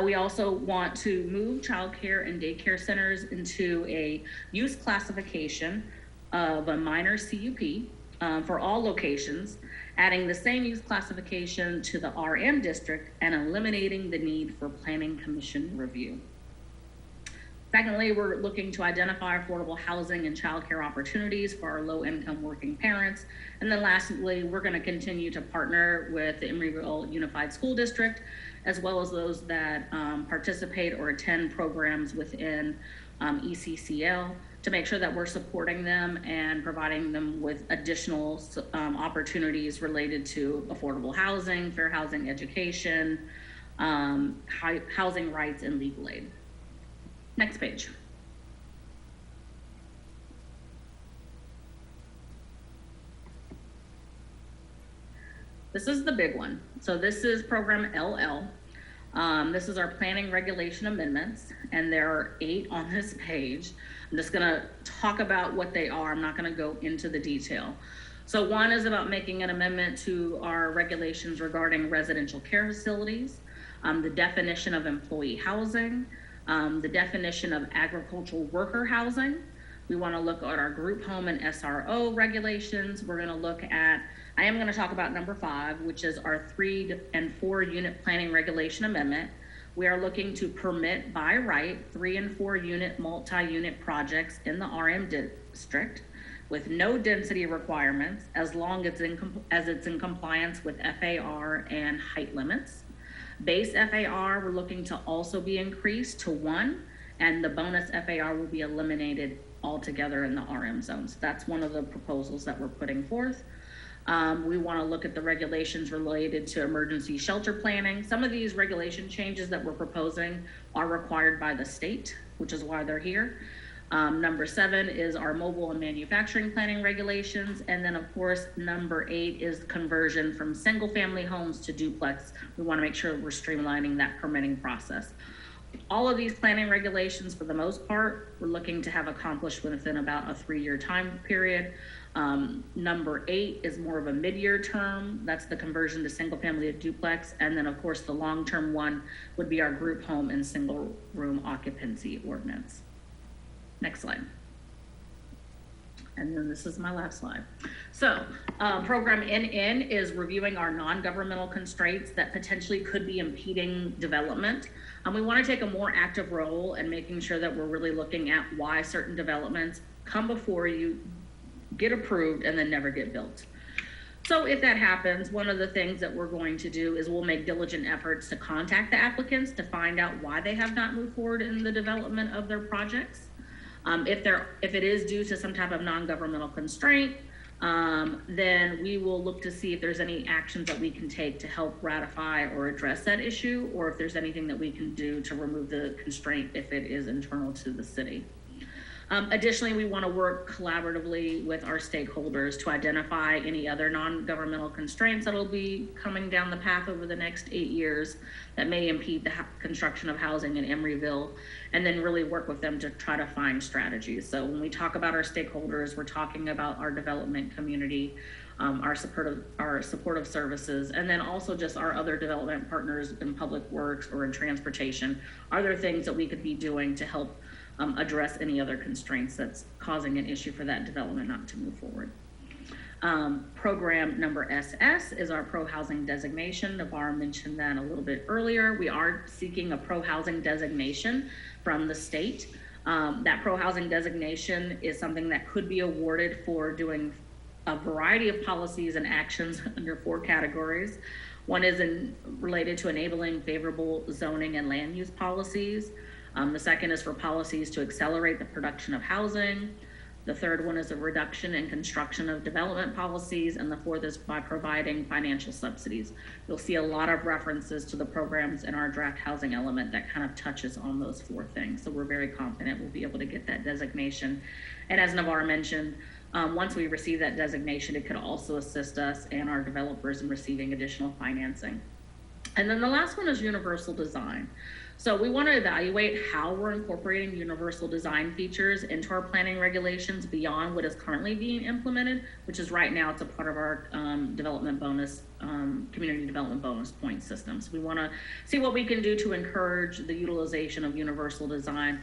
We also want to move childcare and daycare centers into a use classification of a minor CUP for all locations, adding the same use classification to the RM district and eliminating the need for planning commission review. Secondly, we're looking to identify affordable housing and childcare opportunities for our low-income working parents. And then lastly, we're going to continue to partner with the Emeryville Unified School District, as well as those that participate or attend programs within ECCL, to make sure that we're supporting them and providing them with additional opportunities related to affordable housing, fair housing education, housing rights, and legal aid. Next page. This is the big one. So this is program LL. This is our planning regulation amendments, and there are 8 on this page. I'm just gonna talk about what they are. I'm not gonna go into the detail. So one is about making an amendment to our regulations regarding residential care facilities, the definition of employee housing, the definition of agricultural worker housing. We want to look at our group home and SRO regulations. We're going to look at, I am going to talk about number 5, which is our 3 and 4 unit planning regulation amendment. We are looking to permit by right 3 and 4 unit multi-unit projects in the RM district with no density requirements, as long as it's in compliance with FAR and height limits. Base FAR, we're looking to also be increased to 1, and the bonus FAR will be eliminated altogether in the RM zones. That's one of the proposals that we're putting forth. We want to look at the regulations related to emergency shelter planning. Some of these regulation changes that we're proposing are required by the state, which is why they're here. Number 7 is our mobile and manufacturing planning regulations. And then of course, number 8 is conversion from single family homes to duplex. We want to make sure we're streamlining that permitting process. All of these planning regulations, for the most part, we're looking to have accomplished within about a 3-year time period. Number 8 is more of a mid-year term. That's the conversion to single family to duplex. And then of course, the long-term one would be our group home and single room occupancy ordinance. Next slide. And then this is my last slide. So program NN is reviewing our non-governmental constraints that potentially could be impeding development. We want to take a more active role in making sure that we're really looking at why certain developments come before you, get approved, and then never get built. So if that happens, one of the things that we're going to do is we'll make diligent efforts to contact the applicants to find out why they have not moved forward in the development of their projects. If it is due to some type of non-governmental constraint, then we will look to see if there's any actions that we can take to help ratify or address that issue, or if there's anything that we can do to remove the constraint if it is internal to the city. Additionally, we want to work collaboratively with our stakeholders to identify any other non-governmental constraints that will be coming down the path over the next 8 years that may impede the construction of housing in Emeryville, and then really work with them to try to find strategies. So when we talk about our stakeholders, we're talking about our development community, our supportive services, and then also just our other development partners in public works or in transportation. Are there things that we could be doing to help address any other constraints that's causing an issue for that development not to move forward? Program number SS is our pro-housing designation. Navarre mentioned that a little bit earlier. We are seeking a pro-housing designation from the state. That pro-housing designation is something that could be awarded for doing a variety of policies and actions under 4 categories. One is related to enabling favorable zoning and land use policies. The second is for policies to accelerate the production of housing. The third one is a reduction in construction of development policies, and the fourth is by providing financial subsidies. You'll see a lot of references to the programs in our draft housing element that kind of touches on those four things. So we're very confident we'll be able to get that designation. And as Navarre mentioned, once we receive that designation, it could also assist us and our developers in receiving additional financing. And then the last one is universal design. So we want to evaluate how we're incorporating universal design features into our planning regulations beyond what is currently being implemented, which is right now it's a part of our development bonus, community development bonus point system. So we want to see what we can do to encourage the utilization of universal design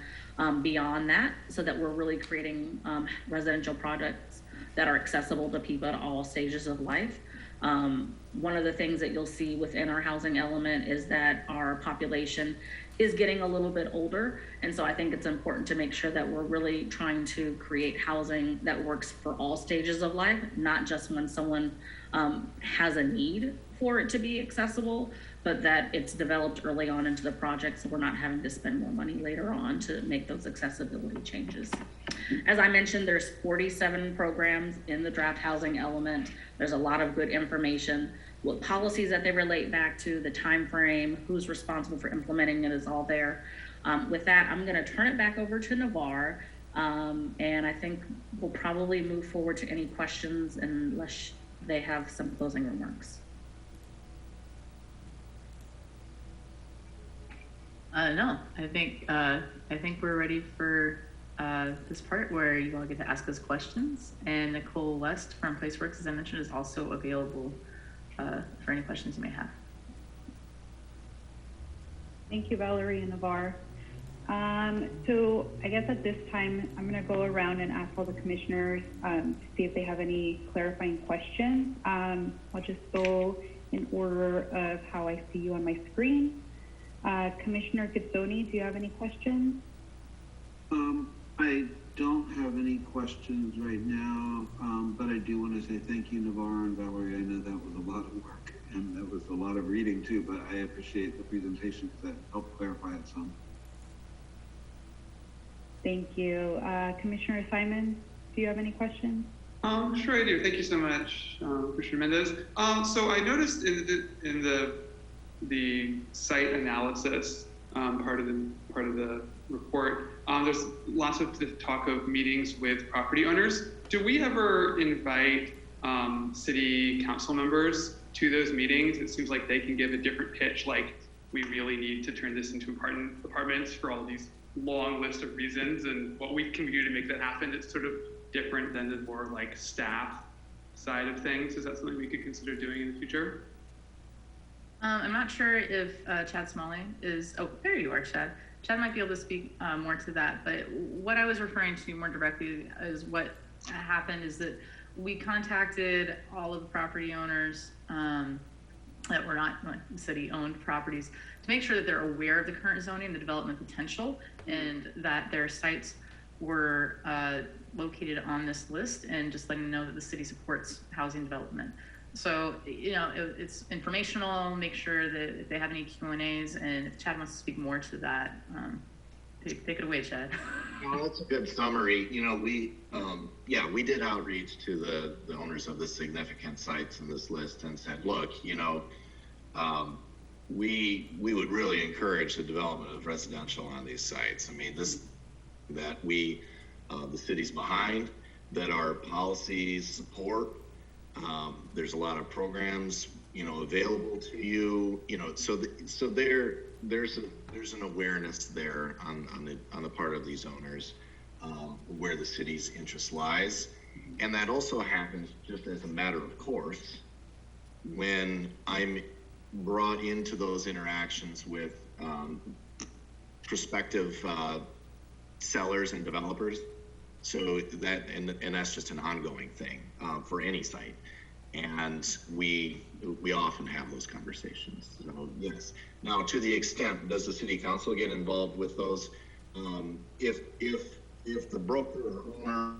beyond that, so that we're really creating residential projects that are accessible to people at all stages of life. One of the things that you'll see within our housing element is that our population is getting a little bit older. And so I think it's important to make sure that we're really trying to create housing that works for all stages of life, not just when someone has a need for it to be accessible, but that it's developed early on into the project, so we're not having to spend more money later on to make those accessibility changes. As I mentioned, there's 47 programs in the draft housing element. There's a lot of good information. What policies that they relate back to, the time frame, who's responsible for implementing it is all there. With that, I'm going to turn it back over to Navarre, and I think we'll probably move forward to any questions unless they have some closing remarks. No, I think we're ready for this part where you all get to ask us questions. And Nicole West from PlaceWorks, as I mentioned, is also available for any questions you may have. Thank you, Valerie and Navarre. So I guess at this time, I'm going to go around and ask all the commissioners to see if they have any clarifying questions. I'll just go in order of how I see you on my screen. Commissioner Gazzoni, do you have any questions? I don't have any questions right now, but I do want to say thank you, Navarre and Valerie. I know that was a lot of work and that was a lot of reading too, but I appreciate the presentation that helped clarify it some. Thank you. Commissioner Simon, do you have any questions? Sure I do. Thank you so much, Commissioner Mendez. So I noticed in the site analysis part of the report, there's lots of talk of meetings with property owners. Do we ever invite city council members to those meetings? It seems like they can give a different pitch, like we really need to turn this into apartments for all these long list of reasons, and what we can do to make that happen. It's sort of different than the more like staff side of things. Is that something we could consider doing in the future? I'm not sure if Chad Smalley is, oh, there you are, Chad. Chad might be able to speak more to that, but what I was referring to more directly is what happened is that we contacted all of the property owners that were not city-owned properties to make sure that they're aware of the current zoning, the development potential, and that their sites were located on this list, and just letting them know that the city supports housing development. So, it's informational, make sure that if they have any Q&As, and if Chad wants to speak more to that, take it away, Chad. Well, that's a good summary. We did outreach to the owners of the significant sites in this list and said, look, we would really encourage the development of residential on these sites. I mean, the city's behind, that our policies support. There's a lot of programs, available to you, so there's an awareness there on the part of these owners, where the city's interest lies. And that also happens just as a matter of course when I'm brought into those interactions with prospective sellers and developers. So that, and that's just an ongoing thing for any site. And we often have those conversations. So yes. Now, to the extent, does the city council get involved with those? If the broker or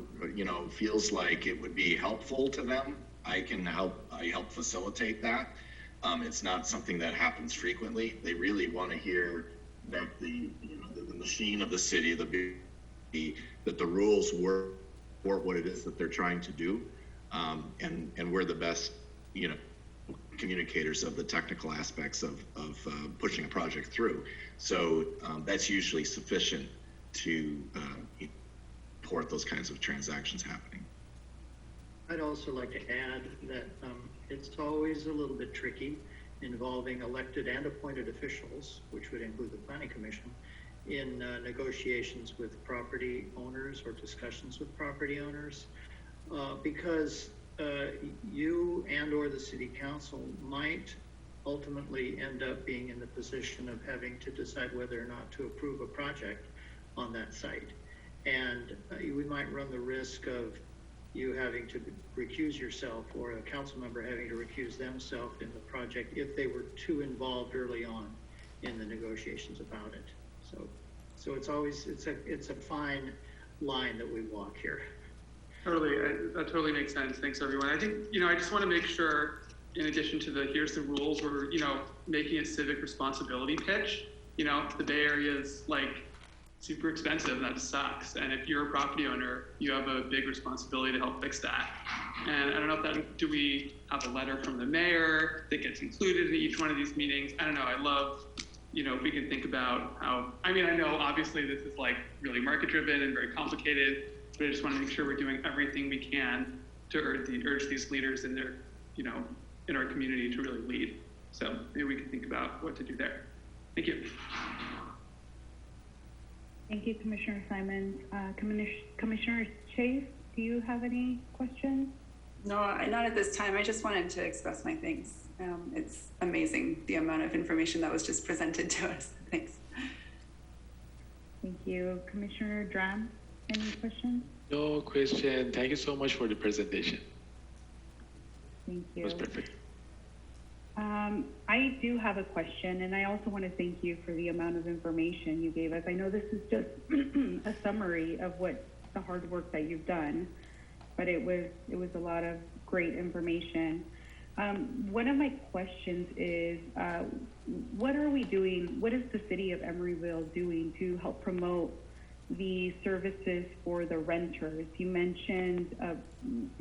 owner, feels like it would be helpful to them, I help facilitate that. It's not something that happens frequently. They really want to hear that the machine of the city, that the rules work for what it is that they're trying to do, and we're the best, communicators of the technical aspects of pushing a project through. So that's usually sufficient to support those kinds of transactions happening. I'd also like to add that it's always a little bit tricky involving elected and appointed officials, which would include the Planning Commission, in negotiations with property owners or discussions with property owners, because you and or the city council might ultimately end up being in the position of having to decide whether or not to approve a project on that site. And we might run the risk of you having to recuse yourself, or a council member having to recuse themselves in the project if they were too involved early on in the negotiations about it. So it's always, it's a fine line that we walk here. Totally, that totally makes sense. Thanks, everyone. I think, I just want to make sure, in addition to here's the rules, we're, making a civic responsibility pitch. The Bay Area is super expensive, and that sucks. And if you're a property owner, you have a big responsibility to help fix that. And I don't know if do we have a letter from the mayor that gets included in each one of these meetings? I don't know. I love, if we can think about how, I know obviously this is really market driven and very complicated, but I just want to make sure we're doing everything we can to urge these leaders in their, in our community to really lead. So maybe we can think about what to do there. Thank you. Thank you, Commissioner Simons. Commissioner Chase, do you have any questions? No, not at this time. I just wanted to express my thanks. It's amazing the amount of information that was just presented to us. Thanks. Thank you. Commissioner Dram, any questions? No question. Thank you so much for the presentation. Thank you. It was perfect. I do have a question, and I also want to thank you for the amount of information you gave us. I know this is just a summary of what the hard work that you've done, but it was a lot of great information. One of my questions is, what are we doing? What is the city of Emeryville doing to help promote the services for the renters? You mentioned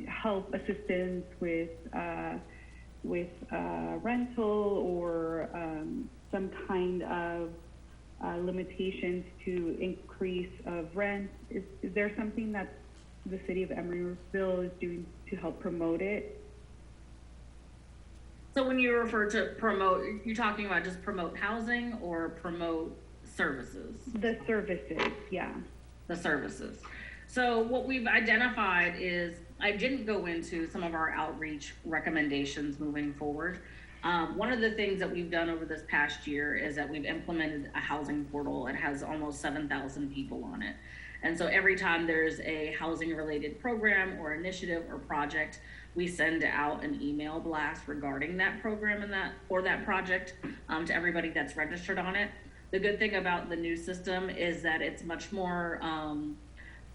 help assistance with rental, or some kind of limitations to increase of rent. Is there something that the city of Emeryville is doing to help promote it? So when you refer to promote, you're talking about just promote housing or promote services? The services, yeah. The services. So what we've identified is, I didn't go into some of our outreach recommendations moving forward. One of the things that we've done over this past year is that we've implemented a housing portal. It has almost 7,000 people on it. And so every time there's a housing related program or initiative or project, we send out an email blast regarding that program and that project to everybody that's registered on it. The good thing about the new system is that it's much more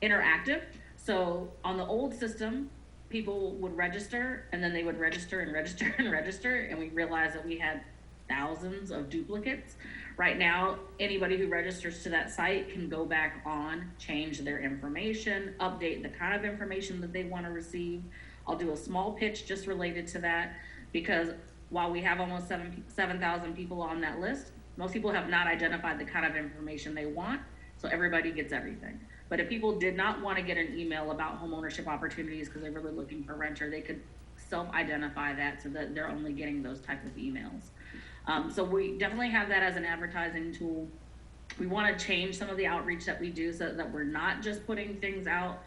interactive. So on the old system, people would register, and then they would register and register and register, and we realized that we had thousands of duplicates. Right now, anybody who registers to that site can go back on, change their information, update the kind of information that they want to receive. I'll do a small pitch just related to that, because while we have almost 7,000 people on that list, most people have not identified the kind of information they want, so everybody gets everything. But if people did not want to get an email about homeownership opportunities because they're really looking for renter, they could self-identify that so that they're only getting those type of emails. So we definitely have that as an advertising tool. We want to change some of the outreach that we do so that we're not just putting things out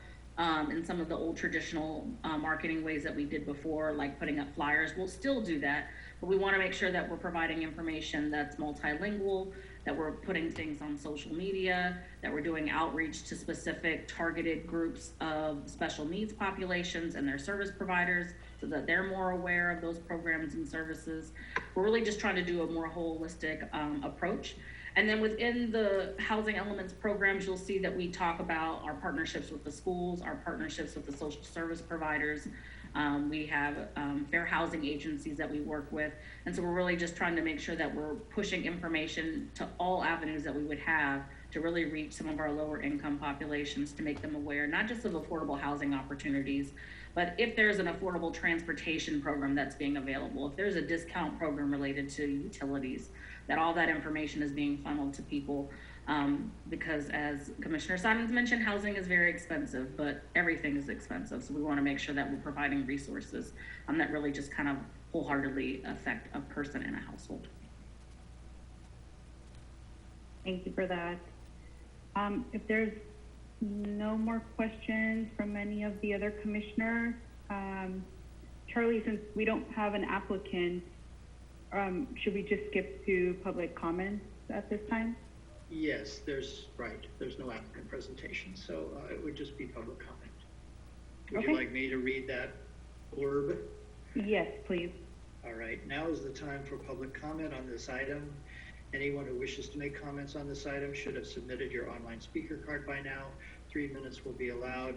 in some of the old traditional marketing ways that we did before, like putting up flyers. We'll still do that, but we want to make sure that we're providing information that's multilingual, that we're putting things on social media, that we're doing outreach to specific targeted groups of special needs populations and their service providers so that they're more aware of those programs and services. We're really just trying to do a more holistic approach. And then within the Housing Elements programs, you'll see that we talk about our partnerships with the schools, our partnerships with the social service providers, We have fair housing agencies that we work with. And so we're really just trying to make sure that we're pushing information to all avenues that we would have to really reach some of our lower income populations, to make them aware, not just of affordable housing opportunities, but if there's an affordable transportation program that's being available, if there's a discount program related to utilities, that all that information is being funneled to people. Because as Commissioner Simons mentioned, housing is very expensive, but everything is expensive. So we want to make sure that we're providing resources that really just kind of wholeheartedly affect a person in a household. Thank you for that. If there's no more questions from any of the other commissioners, Charlie, since we don't have an applicant, should we just skip to public comments at this time? Yes, there's no applicant presentation, so it would just be public comment. Would you like me to read that blurb? Yes, please. All right, now is the time for public comment on this item. Anyone who wishes to make comments on this item should have submitted your online speaker card by now. 3 minutes will be allowed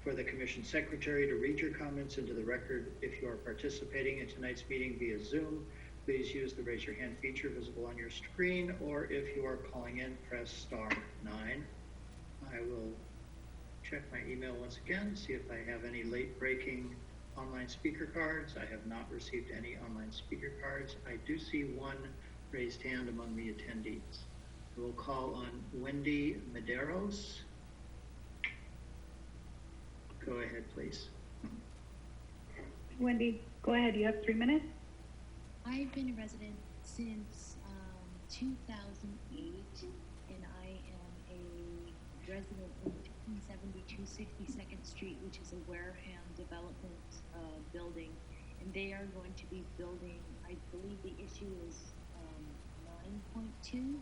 for the Commission Secretary to read your comments into the record. If you are participating in tonight's meeting via Zoom, please use the raise your hand feature visible on your screen, or if you are calling in, press *9. I will check my email once again, see if I have any late breaking online speaker cards. I have not received any online speaker cards. I do see one raised hand among the attendees. We'll call on Wendy Medeiros. Go ahead, please. Wendy, go ahead. You have 3 minutes. I've been a resident since 2008, and I am a resident in 1572 62nd Street, which is a Wareham development building, and they are going to be building, I believe the issue is 9.2,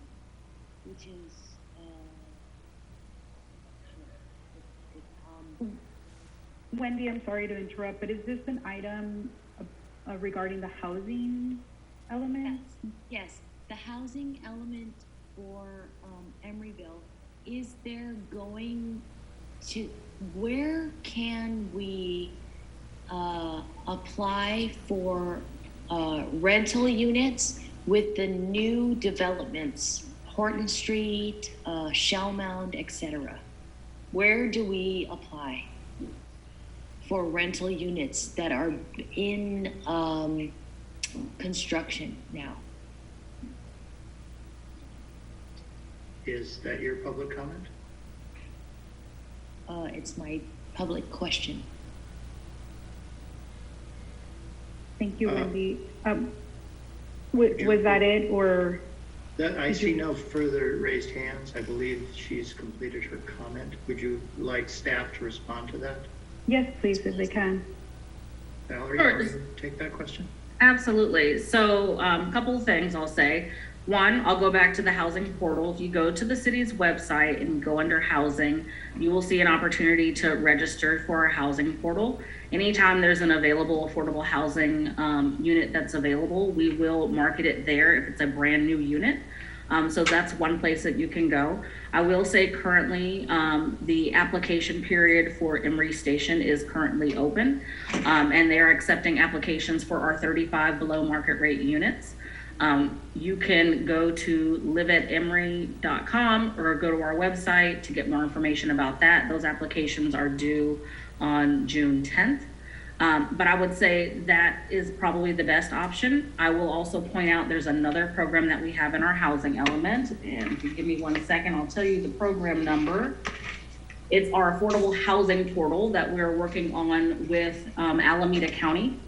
which is Wendy, I'm sorry to interrupt, but is this an item regarding the housing element? Yes, the housing element for Emeryville. Is there going to, where can we apply for rental units with the new developments, Horton Street, Shell Mound, etc.? Where do we apply for rental units that are in construction now? Is that your public comment? It's my public question. Thank you, Wendy. Was that it, or? That I see no further raised hands. I believe she's completed her comment. Would you like staff to respond to that? Yes, please, if they can. Valerie, Sure. will you take that question? Absolutely. So a couple of things I'll say. One, I'll go back to the housing portal. If you go to the city's website and go under housing, you will see an opportunity to register for our housing portal. Anytime there's an available affordable housing unit that's available, we will market it there if it's a brand new unit. So that's one place that you can go. I will say currently the application period for Emery Station is currently open, and they are accepting applications for our 35 below market rate units. You can go to liveatemery.com or go to our website to get more information about that. Those applications are due on June 10th. But I would say that is probably the best option. I will also point out there's another program that we have in our housing element. And if you give me 1 second, I'll tell you the program number. It's our affordable housing portal that we're working on with Alameda County.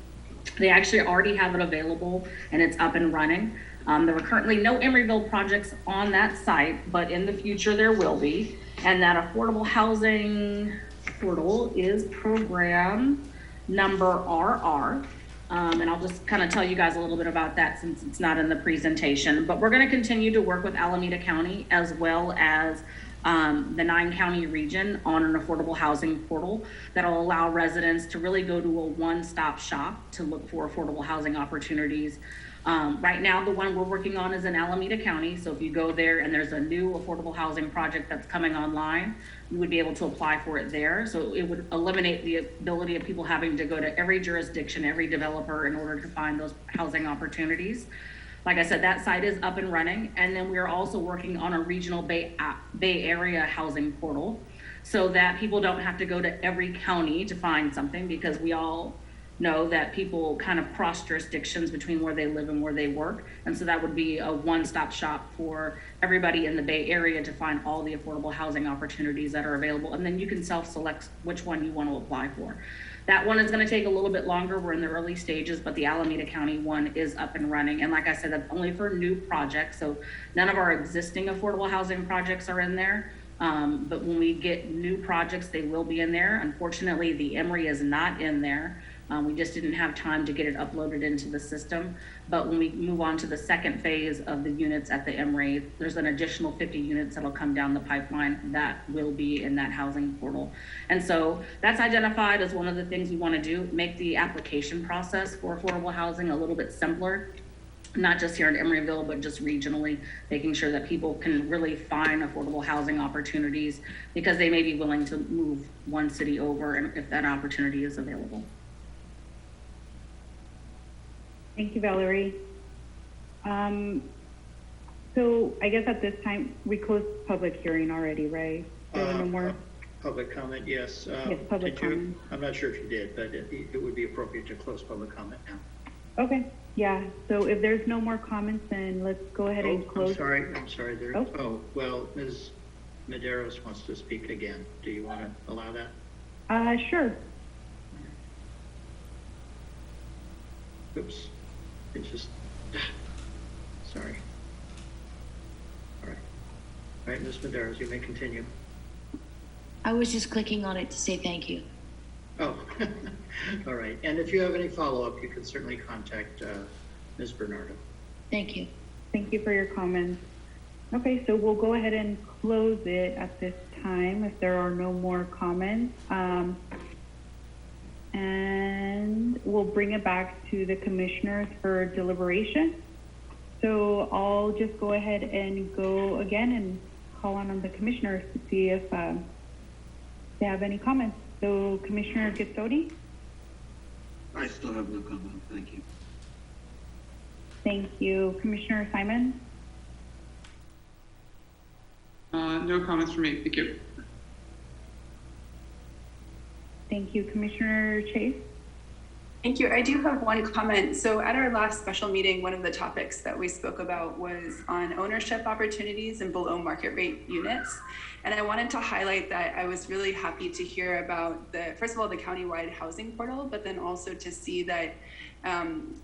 They actually already have it available and it's up and running. There are currently no Emeryville projects on that site, but in the future there will be. And that affordable housing portal is program number RR. And I'll just kind of tell you guys a little bit about that since it's not in the presentation. But we're going to continue to work with Alameda County as well as the 9-county region on an affordable housing portal that'll allow residents to really go to a one-stop shop to look for affordable housing opportunities Right now, the one we're working on is in Alameda County. So if you go there and there's a new affordable housing project that's coming online, you would be able to apply for it there. So it would eliminate the ability of people having to go to every jurisdiction, every developer in order to find those housing opportunities. Like I said, that site is up and running. And then we are also working on a regional Bay Area housing portal so that people don't have to go to every county to find something, because we all know that people kind of cross jurisdictions between where they live and where they work. And so that would be a one-stop shop for everybody in the Bay Area to find all the affordable housing opportunities that are available. And then you can self-select which one you want to apply for. That one is going to take a little bit longer. We're in the early stages, but the Alameda County one is up and running. And like I said, that's only for new projects. So none of our existing affordable housing projects are in there. But when we get new projects, they will be in there. Unfortunately, the Emory is not in there. We just didn't have time to get it uploaded into the system. But when we move on to the second phase of the units at the Emory, there's an additional 50 units that'll come down the pipeline that will be in that housing portal. And so that's identified as one of the things we want to do, make the application process for affordable housing a little bit simpler, not just here in Emeryville, but just regionally, making sure that people can really find affordable housing opportunities, because they may be willing to move one city over and if that opportunity is available. Thank you, Valerie. So I guess at this time, we closed public hearing already, right? There were no more. Public comment, yes. Yes, public comment. I'm not sure if you did, but it would be appropriate to close public comment now. Okay, yeah. So if there's no more comments, then let's go ahead and close. I'm sorry. Well, Ms. Medeiros wants to speak again. Do you want to allow that? Sure. Oops. It's just, sorry. All right, Ms. Medeiros, you may continue. I was just clicking on it to say thank you. Oh, all right. And if you have any follow-up, you can certainly contact Ms. Bernardo. Thank you. Thank you for your comments. Okay, so we'll go ahead and close it at this time if there are no more comments. And we'll bring it back to the commissioners for deliberation. So I'll just go ahead and go again and call on the commissioners to see if they have any comments. So Commissioner Gitsodi? I still have no comment. Thank you. Thank you. Commissioner Simon? No comments from me. Thank you. Thank you. Commissioner Chase? Thank you. I do have one comment. So at our last special meeting, one of the topics that we spoke about was on ownership opportunities and below market rate units. And I wanted to highlight that I was really happy to hear about first of all, the countywide housing portal, but then also to see that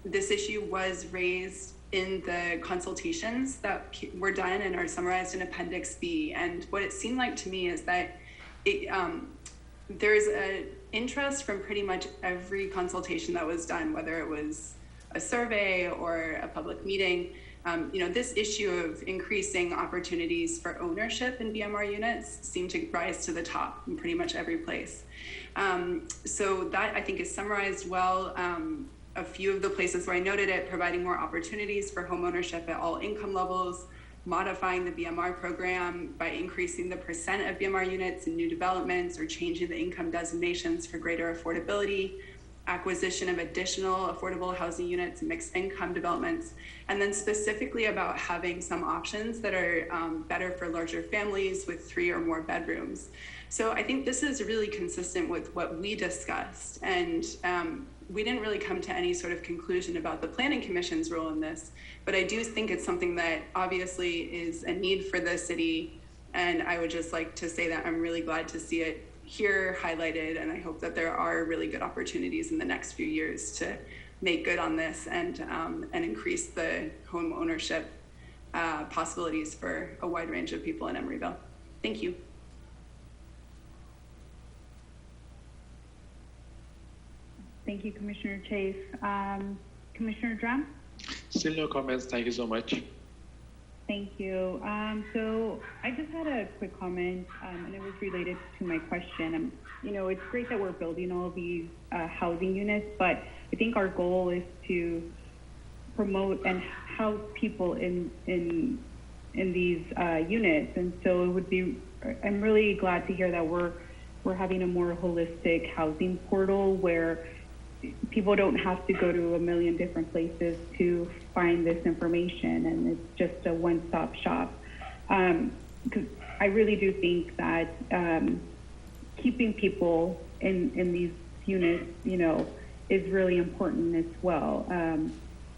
this issue was raised in the consultations that were done and are summarized in Appendix B. And what it seemed like to me is that there's an interest from pretty much every consultation that was done, whether it was a survey or a public meeting. This issue of increasing opportunities for ownership in BMR units seemed to rise to the top in pretty much every place. So that I think is summarized well. A few of the places where I noted it, providing more opportunities for home ownership at all income levels, modifying the BMR program by increasing the percent of BMR units in new developments or changing the income designations for greater affordability, acquisition of additional affordable housing units, mixed income developments, and then specifically about having some options that are better for larger families with 3 or more bedrooms. So I think this is really consistent with what we discussed. And we didn't really come to any sort of conclusion about the Planning Commission's role in this, but I do think it's something that obviously is a need for the city. And I would just like to say that I'm really glad to see it here highlighted, and I hope that there are really good opportunities in the next few years to make good on this and increase the home ownership possibilities for a wide range of people in Emeryville. Thank you. Thank you, Commissioner Chase. Commissioner Drum? Still no comments. Thank you so much. Thank you. So I just had a quick comment, and it was related to my question. It's great that we're building all these housing units, but I think our goal is to promote and house people in these units. And so it would be, I'm really glad to hear that we're having a more holistic housing portal where people don't have to go to a million different places to find this information, and it's just a one-stop shop. Because I really do think that keeping people in these units, you know, is really important as well.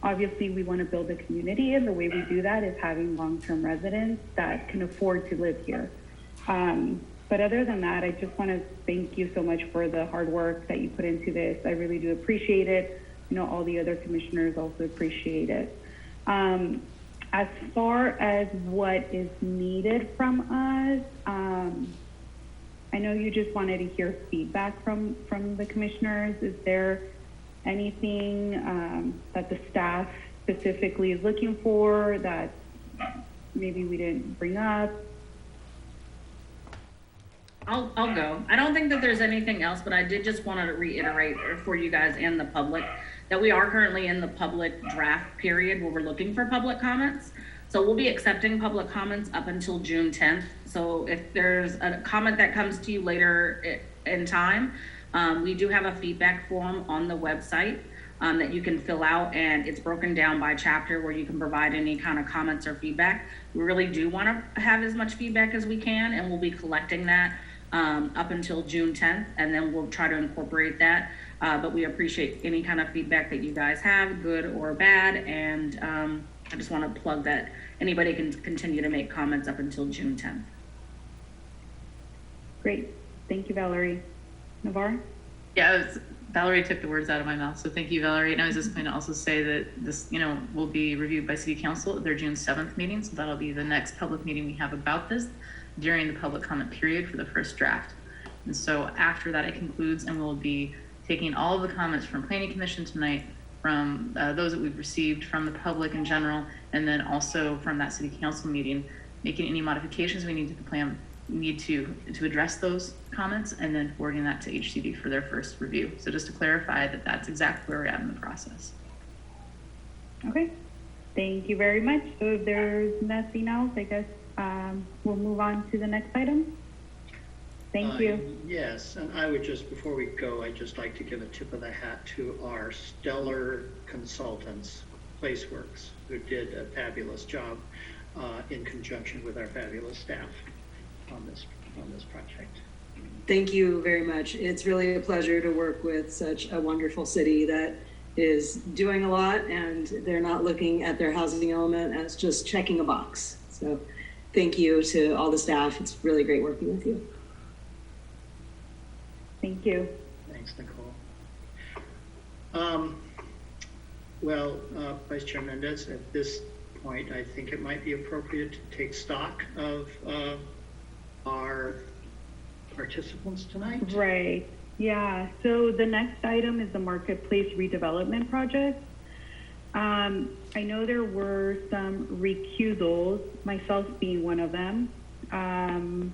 Obviously, we want to build a community, and the way we do that is having long-term residents that can afford to live here. But other than that, I just want to thank you so much for the hard work that you put into this. I really do appreciate it. You know, all the other commissioners also appreciate it. As far as what is needed from us, I know you just wanted to hear feedback from the commissioners. Is there anything that the staff specifically is looking for that maybe we didn't bring up? I'll go. I don't think that there's anything else, but I did just want to reiterate for you guys and the public that we are currently in the public draft period where we're looking for public comments. So we'll be accepting public comments up until June 10th. So if there's a comment that comes to you later in time, we do have a feedback form on the website that you can fill out, and it's broken down by chapter where you can provide any kind of comments or feedback. We really do want to have as much feedback as we can, and we'll be collecting that up until June 10th, and then we'll try to incorporate that. But we appreciate any kind of feedback that you guys have, good or bad, and I just want to plug that anybody can continue to make comments up until June 10th. Great. Thank you, Valerie. Navarre? Yeah, Valerie took the words out of my mouth, so thank you, Valerie. And I was just going to also say that this, you know, will be reviewed by City Council at their June 7th meeting, so that'll be the next public meeting we have about this during the public comment period for the first draft. And so after that, it concludes, and we'll be taking all of the comments from Planning Commission tonight, from those that we've received from the public in general, and then also from that City Council meeting, making any modifications we need to the plan, need to address those comments, and then forwarding that to HCD for their first review. So just to clarify that that's exactly where we're at in the process. Okay, thank you very much. So if there's nothing else, I guess we'll move on to the next item. Thank you. Yes, and I would just, before we go, I'd just like to give a tip of the hat to our stellar consultants, Placeworks, who did a fabulous job in conjunction with our fabulous staff on this project. Thank you very much. It's really a pleasure to work with such a wonderful city that is doing a lot, and they're not looking at their housing element as just checking a box. So thank you to all the staff. It's really great working with you. Thank you. Thanks, Nicole. Vice Chair Mendez, at this point, I think it might be appropriate to take stock of our participants tonight. Right. Yeah. So the next item is the Marketplace Redevelopment Project. I know there were some recusals, myself being one of them. And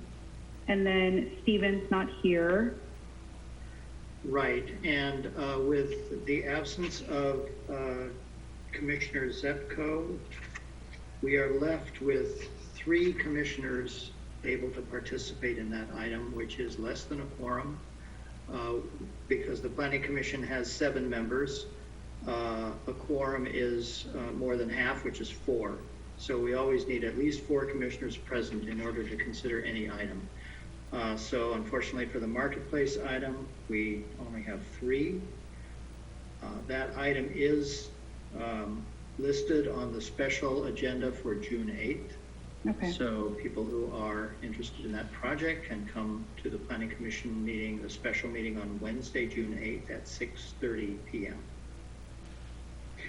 then Steven's not here. Right, and with the absence of Commissioner Zepko, we are left with 3 commissioners able to participate in that item, which is less than a quorum, because the Planning Commission has 7 members. A quorum is more than half, which is 4. So we always need at least 4 commissioners present in order to consider any item. So unfortunately for the Marketplace item, we only have 3. That item is listed on the special agenda for June 8th. Okay. So people who are interested in that project can come to the Planning Commission meeting, the special meeting on Wednesday, June 8th at 6:30 p.m.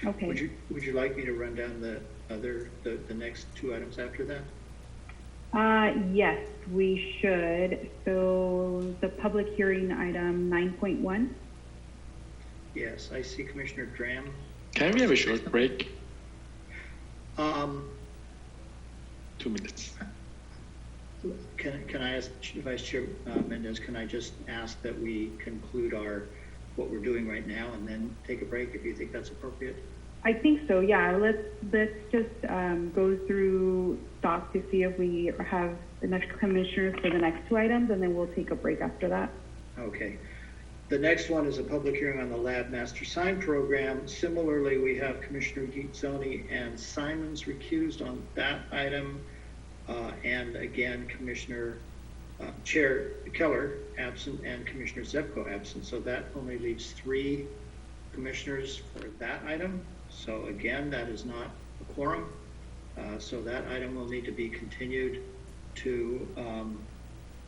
Okay. Would you like me to run down the next 2 items after that? Yes, we should. So the public hearing item 9.1. Yes, I see Commissioner Dram. Can we have a short break? 2 minutes. Can I ask Vice Chair Mendez, can I just ask that we conclude what we're doing right now and then take a break if you think that's appropriate? I think so, yeah. Let's just go through stock to see if we have enough commissioners for the next two items, and then we'll take a break after that. Okay. The next one is a public hearing on the Lab Master Sign Program. Similarly, we have Commissioner Gitzoni and Simons recused on that item. And again, Commissioner Chair Keller absent and Commissioner Zepko absent. So that only leaves 3 commissioners for that item. So again, that is not a quorum. So that item will need to be continued to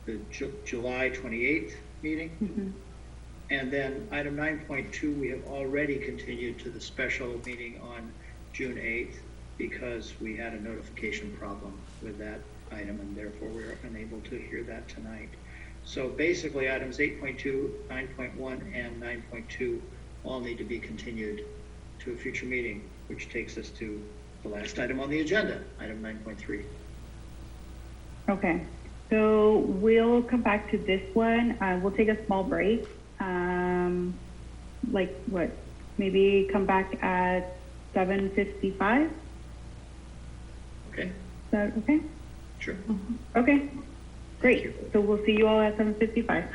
the July 28th meeting. Mm-hmm. And then item 9.2, we have already continued to the special meeting on June 8th because we had a notification problem with that item, and therefore we are unable to hear that tonight. So basically items 8.2, 9.1, and 9.2 all need to be continued to a future meeting, which takes us to the last item on the agenda, item 9.3. Okay, so we'll come back to this one. We'll take a small break. Like what? Maybe come back at 7:55? Okay, Is that okay? sure. Okay, great. you. So we'll see you all at 7:55.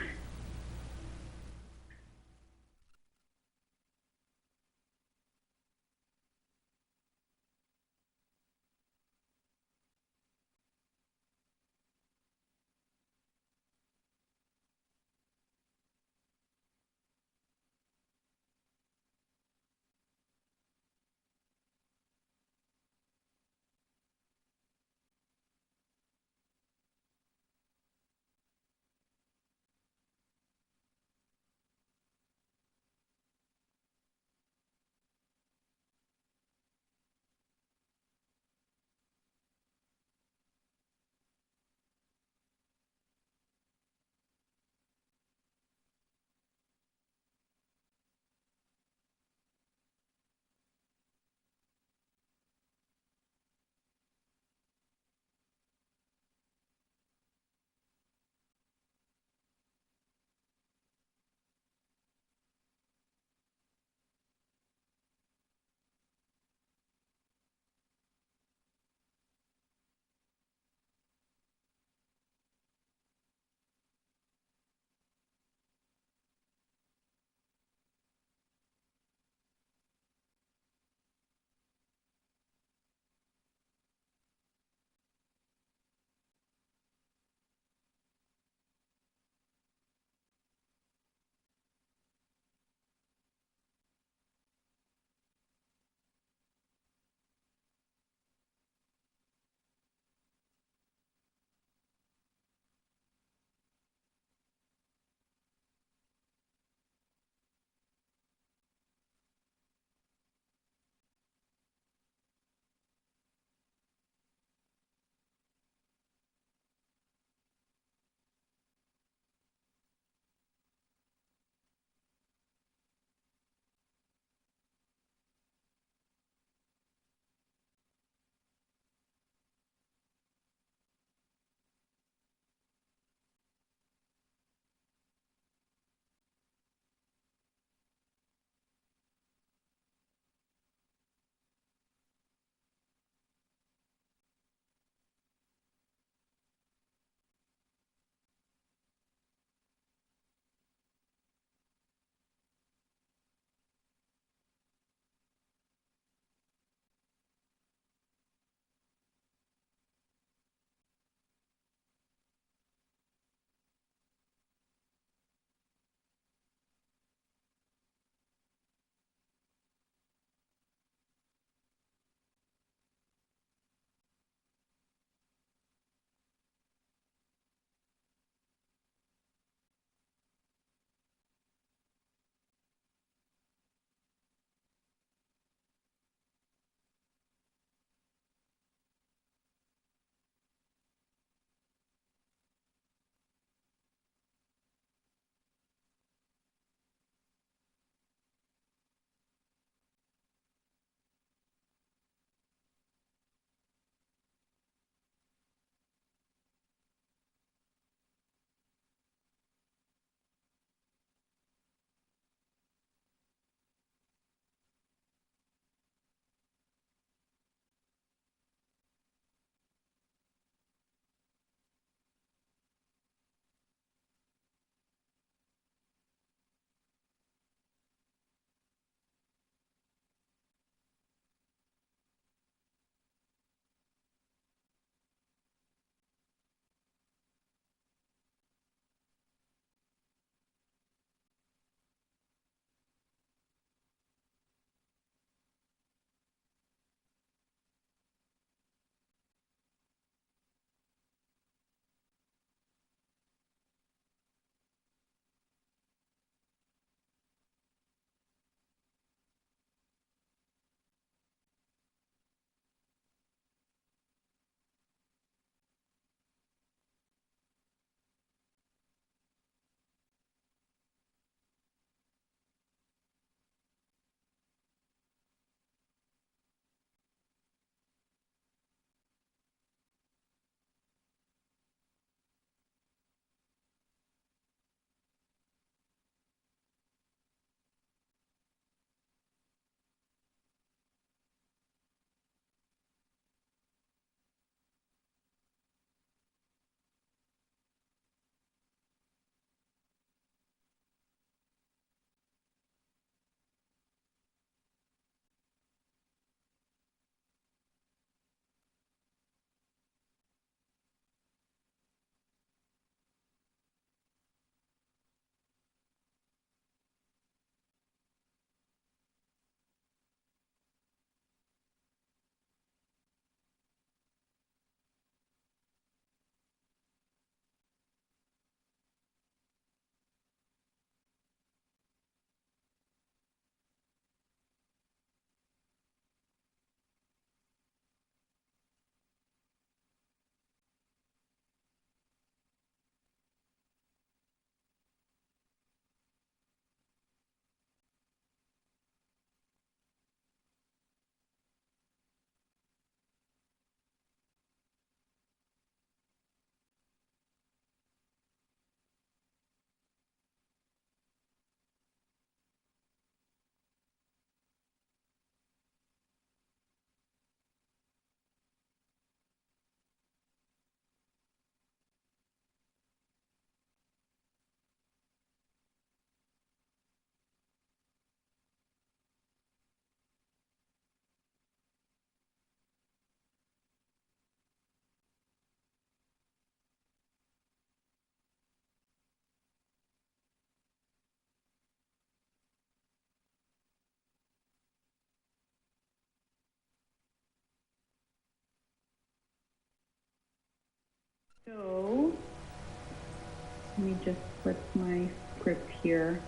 Let me just flip my script here.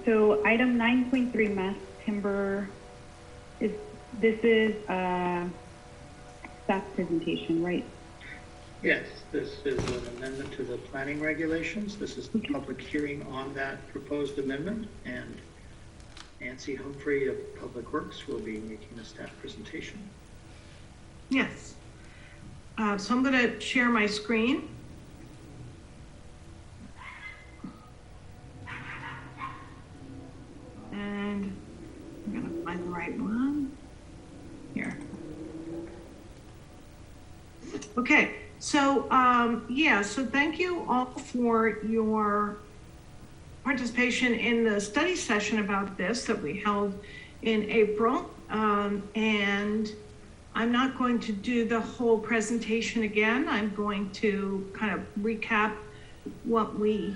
So item 9.3 mass timber is staff presentation, right? Yes, this is an amendment to the planning regulations. This is the public hearing on that proposed amendment, and Nancy Humphrey of Public Works will be making a staff presentation. Yes. So I'm going to share my screen. And I'm going to find the right one. Here. Okay. So, so thank you all for your participation in the study session about this that we held in April. And I'm not going to do the whole presentation again. I'm going to kind of recap what we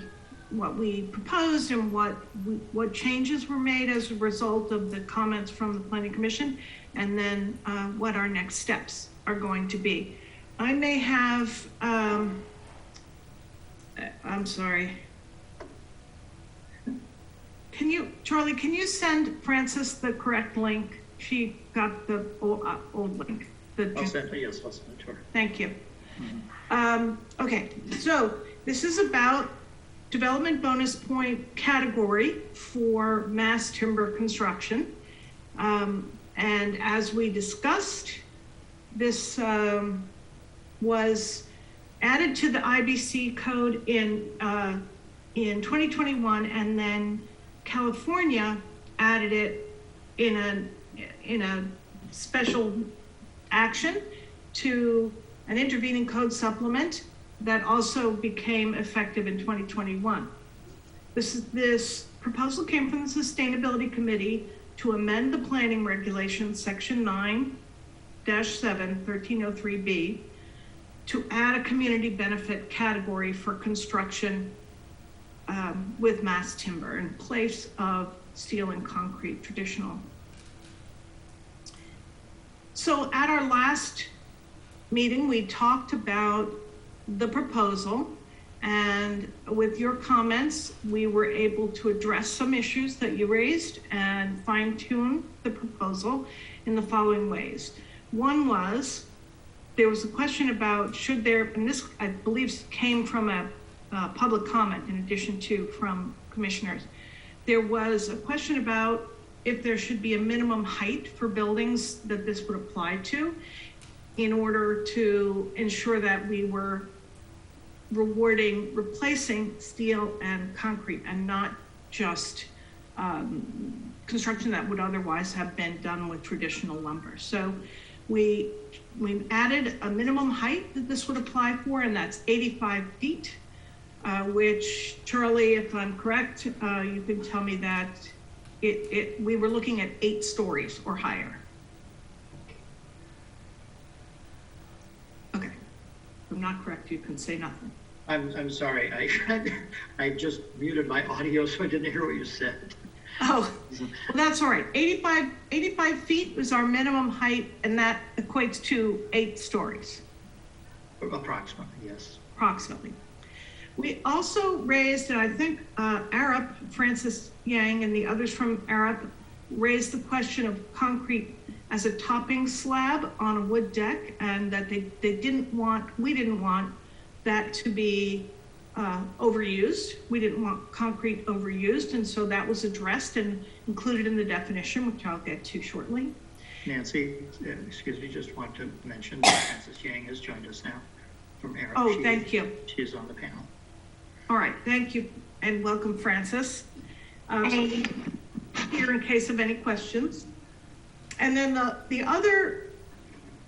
proposed and what changes were made as a result of the comments from the Planning Commission, and then what our next steps are going to be. I may have, I'm sorry. Charlie, can you send Frances the correct link? She got the old link. I'll send it to her. Thank you. Okay, so this is about development bonus point category for mass timber construction. And as we discussed, this was added to the IBC code in 2021, and then California added it in a special action to an intervening code supplement that also became effective in 2021. This proposal came from the Sustainability Committee to amend the planning regulations, section 9-7, 1303B, to add a community benefit category for construction with mass timber in place of steel and concrete traditional. So at our last meeting, we talked about the proposal, and with your comments, we were able to address some issues that you raised and fine-tune the proposal in the following ways. One was, there was a question about should there, and this I believe came from a public comment in addition to from commissioners. There was a question about if there should be a minimum height for buildings that this would apply to in order to ensure that we were replacing steel and concrete and not just construction that would otherwise have been done with traditional lumber. So we added a minimum height that this would apply for, and that's 85 feet, which, Charlie, if I'm correct, you can tell me that we were looking at 8 stories or higher. Okay, if I'm not correct, you can say nothing. I'm sorry, I just muted my audio, so I didn't hear what you said. Oh, well, that's all right. 85 feet was our minimum height, and that equates to 8 stories. Approximately, yes. Approximately. We also raised, and I think Arup, Francis Yang, and the others from Arup raised the question of concrete as a topping slab on a wood deck, and that we didn't want that to be overused. We didn't want concrete overused, and so that was addressed and included in the definition, which I'll get to shortly. Nancy, excuse me, just want to mention that Francis Yang has joined us now from Arup. Oh, thank you. She is on the panel. All right, thank you, and welcome, Francis. Here in case of any questions. And then the other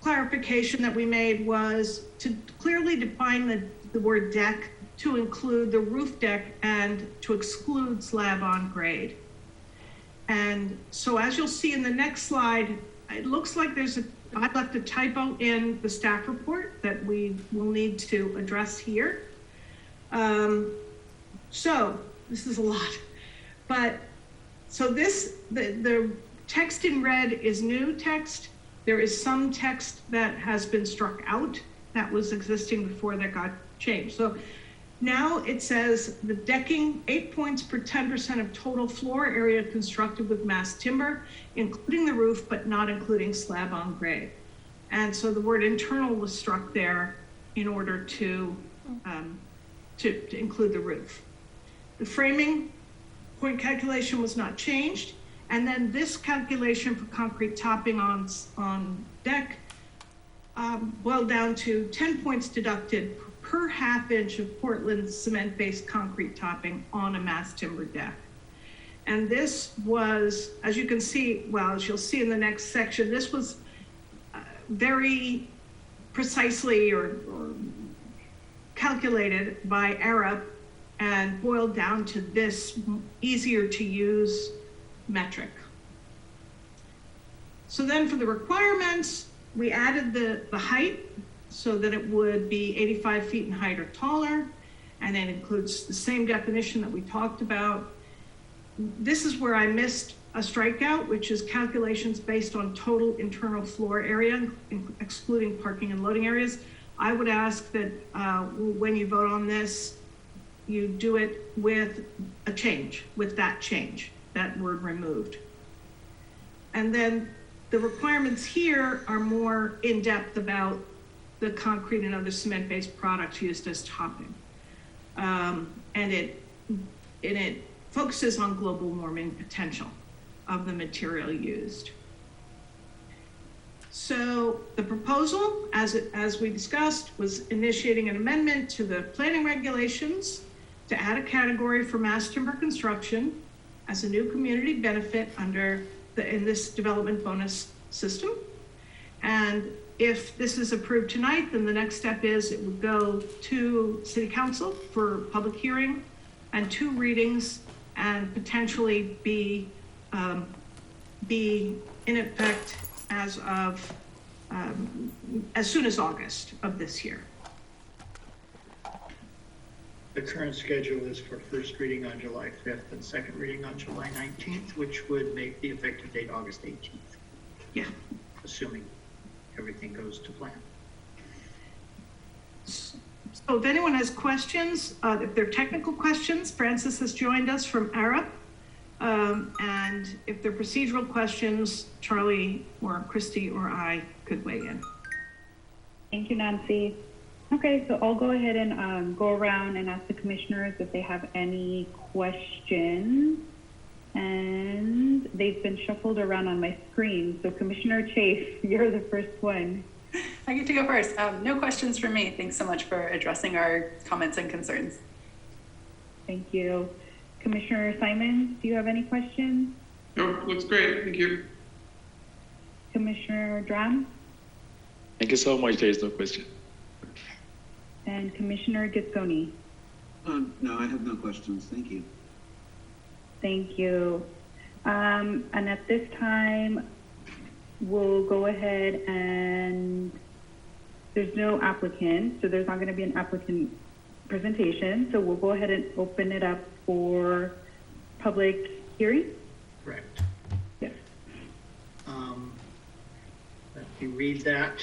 clarification that we made was to clearly define the word deck to include the roof deck and to exclude slab on grade. And so as you'll see in the next slide, it looks like I left a typo in the staff report that we will need to address here. So this is a lot, but so the text in red is new text. There is some text that has been struck out that was existing before that got change. So now it says the decking, 8 points per 10% of total floor area constructed with mass timber, including the roof, but not including slab on grade. And so the word internal was struck there in order to include the roof. The framing point calculation was not changed. And then this calculation for concrete topping on deck boiled down to 10 points deducted per half inch of Portland cement-based concrete topping on a mass timber deck. And this was, as you can see, well, as you'll see in the next section, this was very precisely or calculated by Arab and boiled down to this easier to use metric. So then for the requirements, we added the height so that it would be 85 feet in height or taller, and it includes the same definition that we talked about. This is where I missed a strikeout, which is calculations based on total internal floor area, excluding parking and loading areas. I would ask that when you vote on this, you do it with a change, with that change, that word removed. And then the requirements here are more in-depth about the concrete and other cement-based products used as topping. And it focuses on global warming potential of the material used. So the proposal, as we discussed, was initiating an amendment to the planning regulations to add a category for mass timber construction as a new community benefit in this development bonus system. And if this is approved tonight, then the next step is it would go to City Council for public hearing and 2 readings, and potentially be in effect as soon as August of this year. The current schedule is for first reading on July 5th and second reading on July 19th, which would make the effective date August 18th. Yeah. Assuming everything goes to plan. So if anyone has questions, if they're technical questions, Francis has joined us from Arab. And if they're procedural questions, Charlie or Christy or I could weigh in. Thank you, Nancy. Okay, so I'll go ahead and go around and ask the commissioners if they have any questions. And they've been shuffled around on my screen. So Commissioner Chase, you're the first one. I get to go first. No questions for me. Thanks so much for addressing our comments and concerns. Thank you. Commissioner Simons, do you have any questions? No, looks great. Thank you. Commissioner Dram? Thank you so much. There is no question. And Commissioner Gitsoni? No, I have no questions. Thank you. Thank you. And at this time, we'll go ahead and there's no applicant, so there's not going to be an applicant presentation. So we'll go ahead and open it up for public hearing. Correct. Yes. Let me read that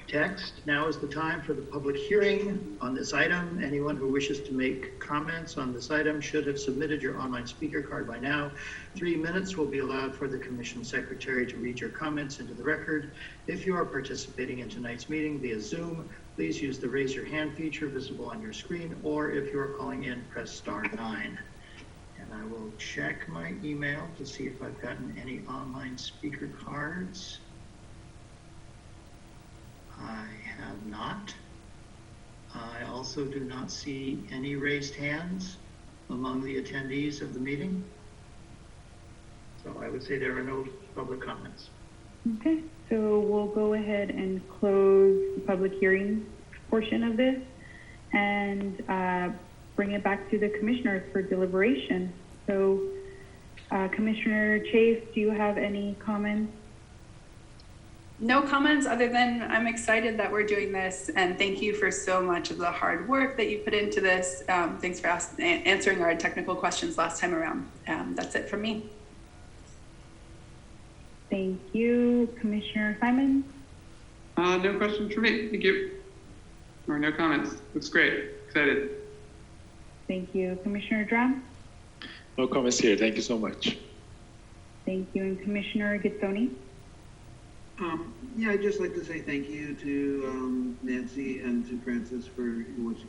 text. Now is the time for the public hearing on this item. Anyone who wishes to make comments on this item should have submitted your online speaker card by now. 3 minutes will be allowed for the Commission Secretary to read your comments into the record. If you are participating in tonight's meeting via Zoom, please use the raise your hand feature visible on your screen, or if you are calling in, press star 9. And I will check my email to see if I've gotten any online speaker cards. I have not. I also do not see any raised hands among the attendees of the meeting. So I would say there are no public comments. Okay, so we'll go ahead and close the public hearing portion of this and bring it back to the commissioners for deliberation. So Commissioner Chase, do you have any comments? No comments other than I'm excited that we're doing this, and thank you for so much of the hard work that you put into this. Thanks for answering our technical questions last time around. That's it from me. Thank you. Commissioner Simon? No questions for me. Thank you. Or no comments. Looks great. Excited. Thank you. Commissioner Drum? No comments here. Thank you so much. Thank you. And Commissioner Gizzoni? Yeah, I'd just like to say thank you to Nancy and to Francis for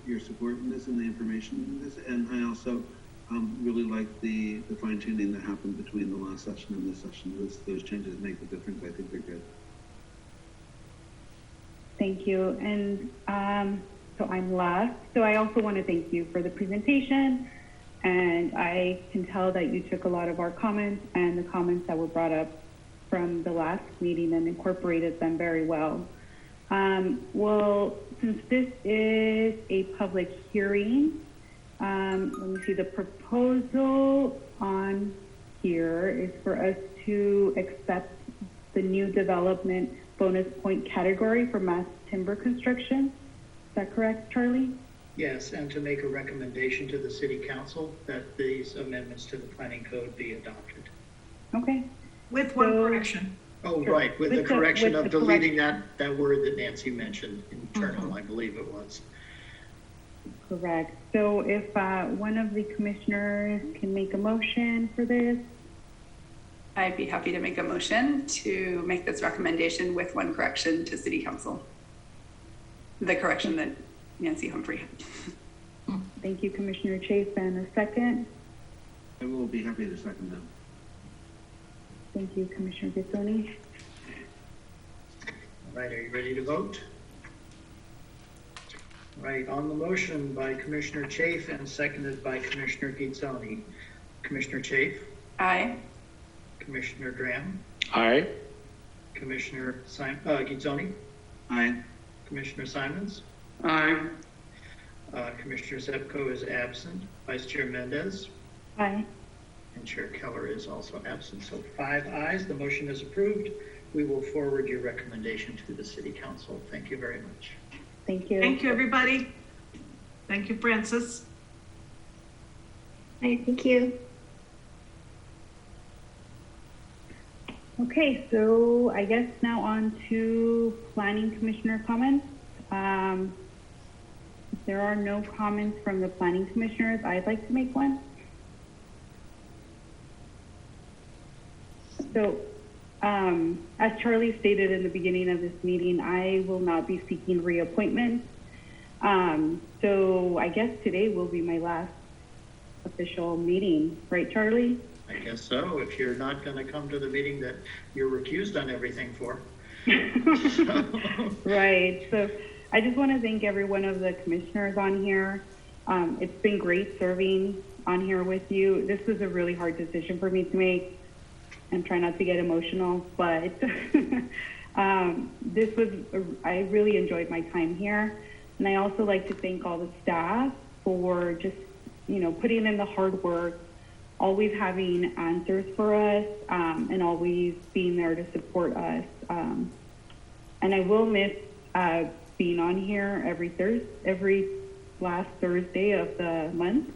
your support in this and the information in this. And I also really like the fine tuning that happened between the last session and this session. Those changes make a difference. I think they're good. Thank you. And so I'm last. So I also want to thank you for the presentation. And I can tell that you took a lot of our comments and the comments that were brought up from the last meeting and incorporated them very well. Well, since this is a public hearing, let me see, the proposal on here is for us to accept the new development bonus point category for mass timber construction. Is that correct, Charlie? Yes, and to make a recommendation to the city council that these amendments to the planning code be adopted. Okay. With one correction. Oh, Sure. right, with the With correction the of deleting correction. that word that Nancy mentioned, internal, I believe it was. Correct. So if one of the commissioners can make a motion for this. I'd be happy to make a motion to make this recommendation with one correction to City Council. The correction that Nancy Humphrey had. Thank you, Commissioner Chase, and a second. I will be happy to second that. Thank you, Commissioner Gizzoni. All right, are you ready to vote? All right, on the motion by Commissioner Chafe and seconded by Commissioner Gizzoni. Commissioner Chafe? Aye. Commissioner Graham? Aye. Commissioner Gizzoni? Aye. Commissioner Simons? Aye. Commissioner Zepko is absent. Vice Chair Mendez? Aye. And Chair Keller is also absent. So 5 ayes, the motion is approved. We will forward your recommendation to the City Council. Thank you very much. Thank you. Thank you, everybody. Thank you, Francis. Hi, thank you. Okay, so I guess now on to Planning Commissioner comments. If there are no comments from the Planning Commissioners, I'd like to make one. So, as Charlie stated in the beginning of this meeting, I will not be seeking reappointment. So I guess today will be my last official meeting, right, Charlie? I guess so, if you're not going to come to the meeting that you're recused on everything for. Right, so I just want to thank every one of the commissioners on here. It's been great serving on here with you. This was a really hard decision for me to make. And try not to get emotional, but I really enjoyed my time here. And I also like to thank all the staff for just, putting in the hard work, always having answers for us, and always being there to support us. And I will miss being on here every last Thursday of the month.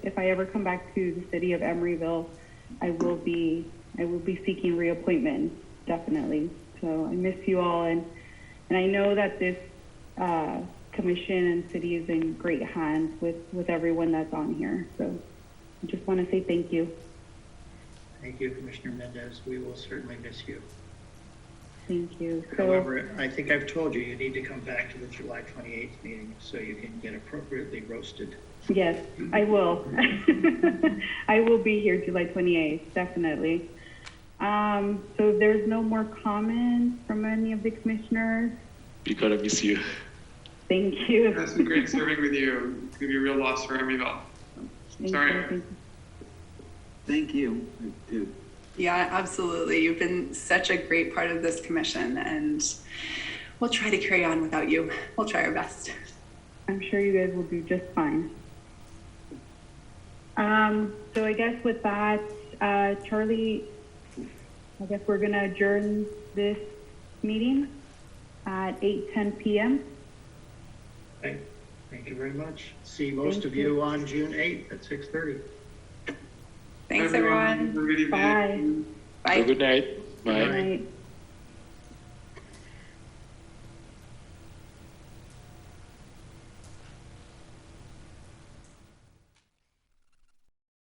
If I ever come back to the city of Emeryville, I will be seeking reappointment, definitely. So I miss you all, and I know that this commission and city is in great hands with everyone that's on here. So I just want to say thank you. Thank you, Commissioner Mendez. We will certainly miss you. Thank you. So, however, I think I've told you need to come back to the July 28th meeting so you can get appropriately roasted. Yes, I will. I will be here July 28th, definitely. So if there's no more comments from any of the commissioners. We gotta miss you. Thank you. It's been great serving with you. It's gonna be a real loss for Emeryville. Sorry. Thank you. Yeah, absolutely. You've been such a great part of this commission, and we'll try to carry on without you. We'll try our best. I'm sure you guys will do just fine. So I guess with that, Charlie, I guess we're going to adjourn this meeting at 8:10 p.m. Okay. Thank you very much. See most of you on June 8th at 6:30. Thanks, everyone. Bye. Bye. Have a good night. Bye. Good night.